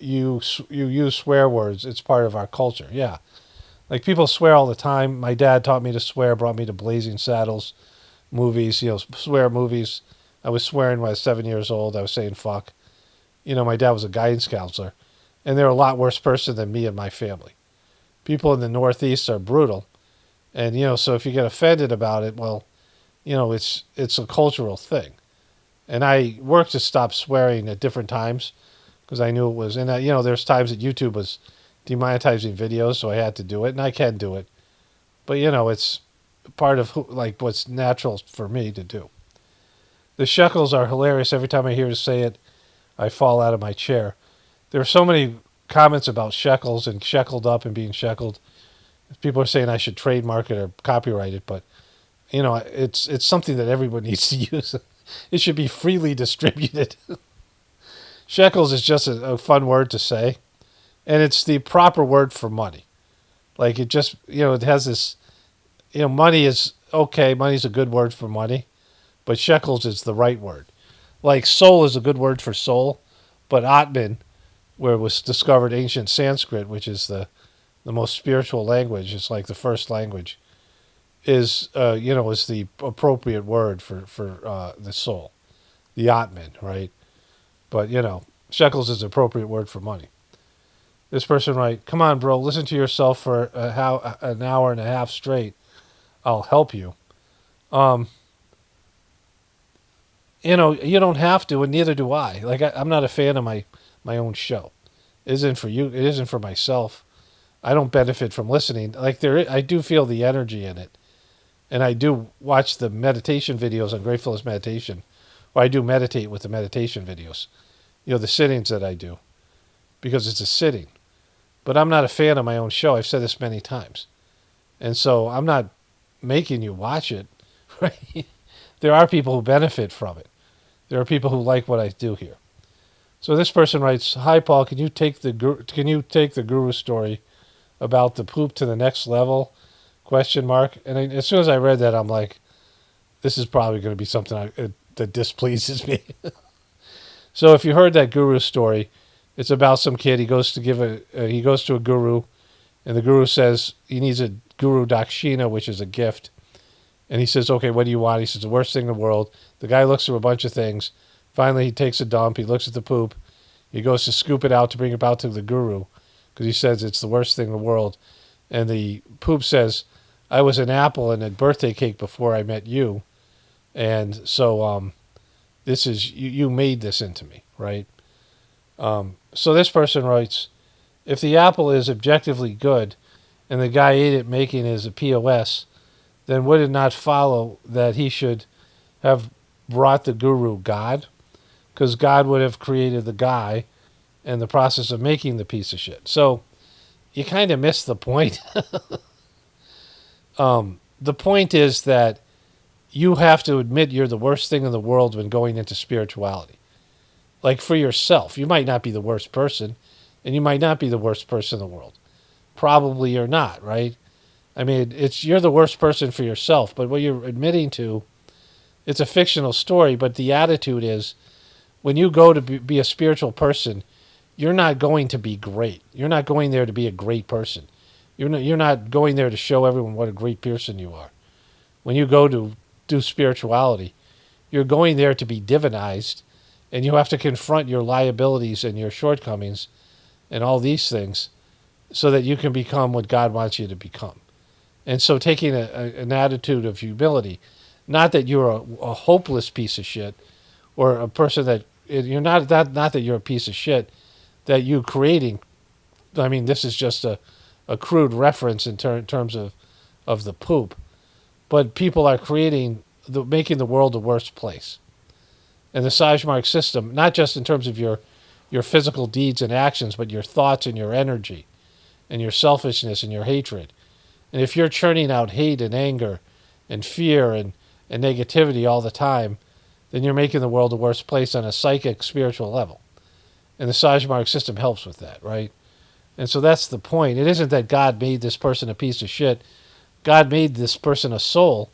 you use swear words. It's part of our culture. Yeah. Like, people swear all the time. My dad taught me to swear, brought me to Blazing Saddles movies, swear movies. I was swearing when I was 7 years old. I was saying fuck. My dad was a guidance counselor. And they're a lot worse person than me and my family. People in the Northeast are brutal. And, so if you get offended about it, well, it's a cultural thing. And I worked to stop swearing at different times because I knew it was, and there's times that YouTube was demonetizing videos, so I had to do it, and I can do it. But, it's part of what's natural for me to do. The shekels are hilarious. Every time I hear you say it, I fall out of my chair. There are so many comments about shekels and sheckled up and being sheckled. People are saying I should trademark it or copyright it, but, it's something that everyone needs to use. It should be freely distributed. Shekels is just a fun word to say. And it's the proper word for money. Like, it just, it has this, money is okay. Money's a good word for money. But shekels is the right word. Like, soul is a good word for soul. But Atman, where it was discovered ancient Sanskrit, which is the most spiritual language, it's like the first language, is the appropriate word for the soul. The Atman, right? But, shekels is the appropriate word for money. This person writes, come on, bro, listen to yourself for an hour and a half straight. I'll help you. You don't have to, and neither do I. Like, I'm not a fan of my own show. It isn't for you. It isn't for myself. I don't benefit from listening. Like, I do feel the energy in it. And I do watch the meditation videos on Gratefullness Meditation. Or I do meditate with the meditation videos. The sittings that I do. Because it's a sitting. But I'm not a fan of my own show. I've said this many times. And so I'm not making you watch it. Right? There are people who benefit from it. There are people who like what I do here. So this person writes, hi, Paul, can you take the guru story about the poop to the next level? ? And as soon as I read that, I'm like, this is probably going to be something that displeases me. So if you heard that guru story, it's about some kid. He goes to he goes to a guru, and the guru says he needs a guru dakshina, which is a gift. And he says, okay, what do you want? He says, the worst thing in the world. The guy looks through a bunch of things. Finally, he takes a dump. He looks at the poop. He goes to scoop it out to bring it out to the guru because he says it's the worst thing in the world. And the poop says, I was an apple and a birthday cake before I met you. And so this is, you made this into me, right? So this person writes, if the apple is objectively good and the guy ate it making it as a POS, then would it not follow that he should have brought the guru God? Because God would have created the guy in the process of making the piece of shit. So you kind of missed the point. The point is that you have to admit you're the worst thing in the world when going into spirituality. Like, for yourself. You might not be the worst person, and you might not be the worst person in the world. Probably you're not, right? I mean, you're the worst person for yourself, but what you're admitting to, it's a fictional story, but the attitude is, when you go to be a spiritual person, you're not going to be great. You're not going there to be a great person. You're not going there to show everyone what a great person you are. When you go to do spirituality, you're going there to be divinized, and you have to confront your liabilities and your shortcomings and all these things so that you can become what God wants you to become. And so taking an attitude of humility, not that you're a hopeless piece of shit or a person that you're not that you're a piece of shit, that you creating. I mean, this is just a crude reference in terms of the poop, but people are making the world a worse place. And the Sajmark system, not just in terms of your physical deeds and actions, but your thoughts and your energy and your selfishness and your hatred. And if you're churning out hate and anger and fear and negativity all the time, then you're making the world a worse place on a psychic, spiritual level. And the Sajmark system helps with that, right? And so that's the point. It isn't that God made this person a piece of shit. God made this person a soul,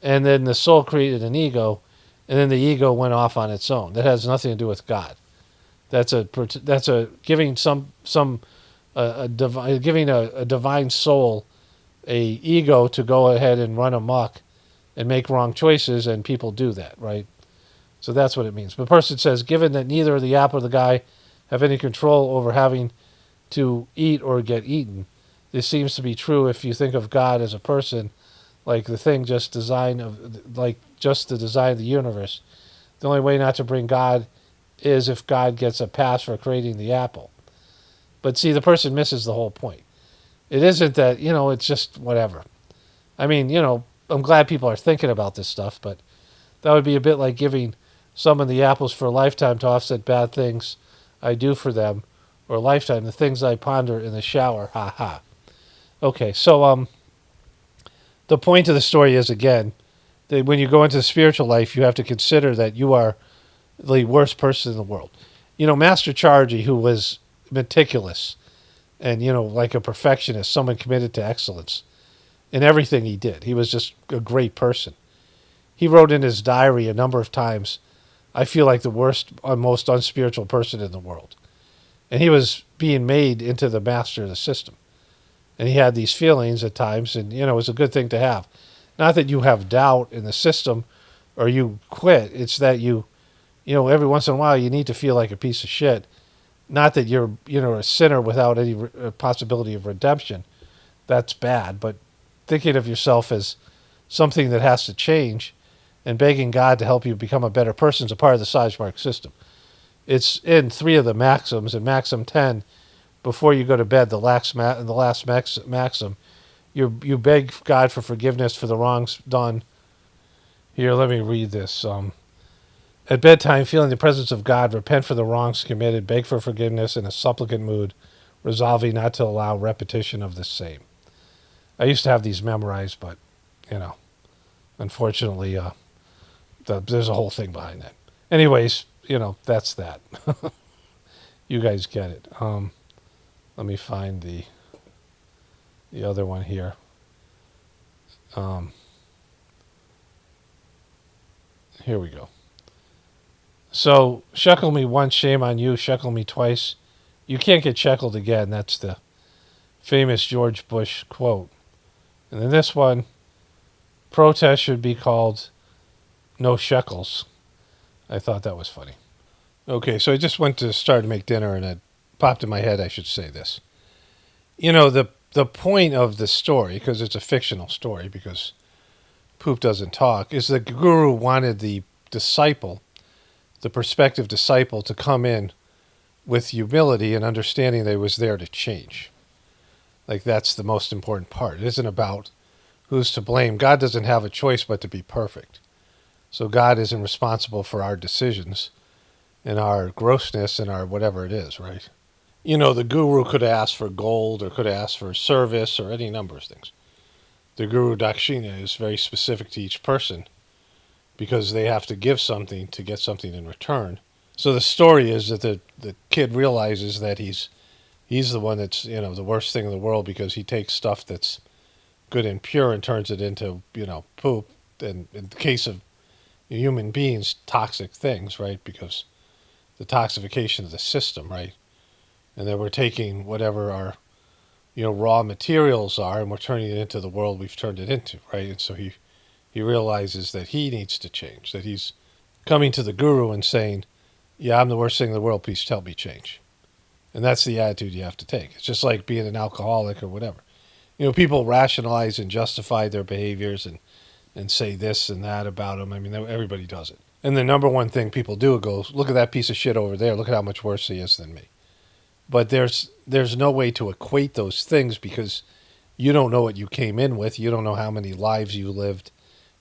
and then the soul created an ego, and then the ego went off on its own. That has nothing to do with God. That's a giving giving a divine soul a ego to go ahead and run amok and make wrong choices, and people do that, right? So that's what it means. The person says, given that neither the app or the guy have any control over having to eat or get eaten, this seems to be true if you think of God as a person, like the thing just the design of the universe. The only way not to bring God is if God gets a pass for creating the apple. But see, the person misses the whole point. It isn't that, it's just whatever. I mean, I'm glad people are thinking about this stuff, but that would be a bit like giving someone the apples for a lifetime to offset bad things I do for them, or a lifetime, the things I ponder in the shower, ha ha. Okay, so the point of the story is, again, that when you go into the spiritual life, you have to consider that you are the worst person in the world. Master Chargy, who was meticulous and, like a perfectionist, someone committed to excellence in everything he did. He was just a great person. He wrote in his diary a number of times, I feel like the worst, most unspiritual person in the world. And he was being made into the master of the system. And he had these feelings at times, and, it was a good thing to have. Not that you have doubt in the system or you quit. It's that every once in a while you need to feel like a piece of shit. Not that you're, a sinner without any possibility of redemption. That's bad. But thinking of yourself as something that has to change and begging God to help you become a better person is a part of the Sajmark system. It's in 3 of the maxims. In Maxim 10, before you go to bed, the last maxim, you beg God for forgiveness for the wrongs done. Here, let me read this. At bedtime, feeling the presence of God, repent for the wrongs committed, beg for forgiveness in a supplicant mood, resolving not to allow repetition of the same. I used to have these memorized, but, unfortunately, there's a whole thing behind that. Anyways, that's that. You guys get it. Let me find the other one here. Here we go. So, shekel me once, shame on you. Shekel me twice, you can't get sheckled again. That's the famous George Bush quote. And then this one, protest should be called no shekels. I thought that was funny. Okay, so I just went to start to make dinner, and it popped in my head I should say this. The point of the story, because it's a fictional story, because poop doesn't talk, is the guru wanted the disciple, the prospective disciple, to come in with humility and understanding that he was there to change. Like, that's the most important part. It isn't about who's to blame. God doesn't have a choice but to be perfect. So God isn't responsible for our decisions and our grossness and our whatever it is, right? The guru could ask for gold or could ask for service or any number of things. The guru dakshina is very specific to each person because they have to give something to get something in return. So the story is that the kid realizes that he's the one that's, the worst thing in the world, because he takes stuff that's good and pure and turns it into, poop. And in the case of human beings, toxic things, right? Because the toxification of the system, right? And then we're taking whatever raw materials are, and we're turning it into the world we've turned it into, right? And so he realizes that he needs to change, that he's coming to the guru and saying, yeah, I'm the worst thing in the world, please help me change. And that's the attitude you have to take. It's just like being an alcoholic or whatever. People rationalize and justify their behaviors and say this and that about them. I mean, everybody does it. And the number one thing people do goes, look at that piece of shit over there. Look at how much worse he is than me. But there's no way to equate those things because you don't know what you came in with. You don't know how many lives you lived.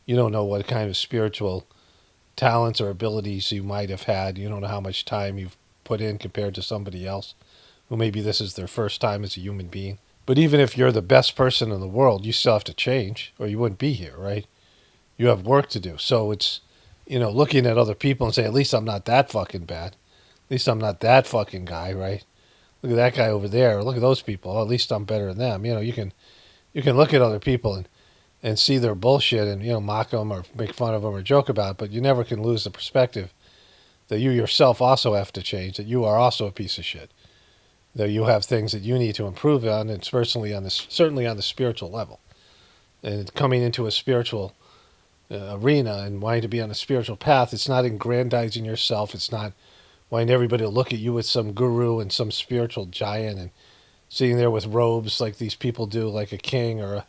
You don't know what kind of spiritual talents or abilities you might have had. You don't know how much time you've put in compared to somebody else who maybe this is their first time as a human being. But even if you're the best person in the world, you still have to change or you wouldn't be here, right? You have work to do. So it's, looking at other people and say, at least I'm not that fucking bad. At least I'm not that fucking guy, right? Look at that guy over there. Look at those people. Oh, at least I'm better than them. You can look at other people and see their bullshit and, mock them or make fun of them or joke about it, but you never can lose the perspective that you yourself also have to change, that you are also a piece of shit, that you have things that you need to improve on, and certainly on the spiritual level. And coming into a spiritual arena and wanting to be on a spiritual path, it's not aggrandizing yourself. It's not wanting everybody to look at you as some guru and some spiritual giant and sitting there with robes like these people do, like a king or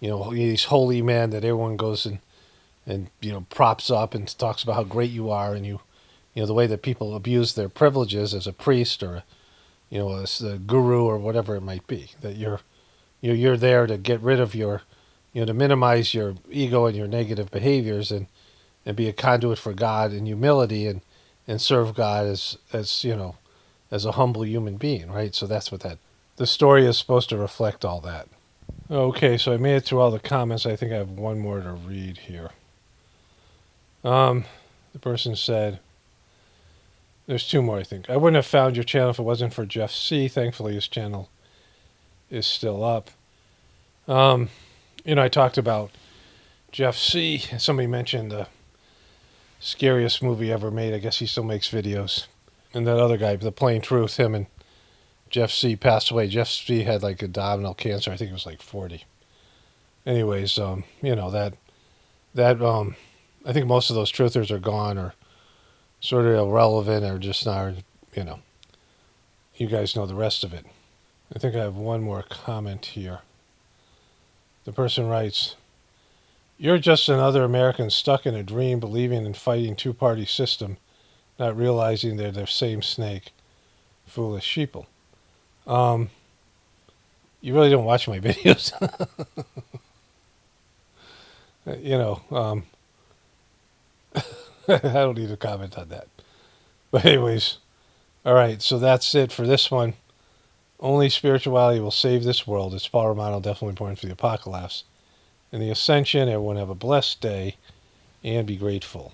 these holy men that everyone goes and props up and talks about how great you are, and the way that people abuse their privileges as a priest or as a guru or whatever it might be, that you're there to get rid of your to minimize your ego and your negative behaviors and be a conduit for God in humility and serve God as a humble human being, right? So that's what the story is supposed to reflect all that. Okay, so I made it through all the comments. I think I have one more to read here. The person said, there's two more, I think. I wouldn't have found your channel if it wasn't for Jeff C. Thankfully, his channel is still up. I talked about Jeff C. Somebody mentioned the scariest movie ever made. I guess he still makes videos. And that other guy, The Plain Truth, him and Jeff C. passed away. Jeff C. had like abdominal cancer. I think it was like 40. Anyways, I think most of those truthers are gone or sort of irrelevant or just not, you guys know the rest of it. I think I have one more comment here. The person writes, you're just another American stuck in a dream, believing in fighting two-party system, not realizing they're the same snake. Foolish sheeple. You really don't watch my videos. I don't need to comment on that. But anyways, all right, so that's it for this one. Only spirituality will save this world. It's Paul Romano, definitely important for the apocalypse. And the ascension, everyone have a blessed day and be grateful.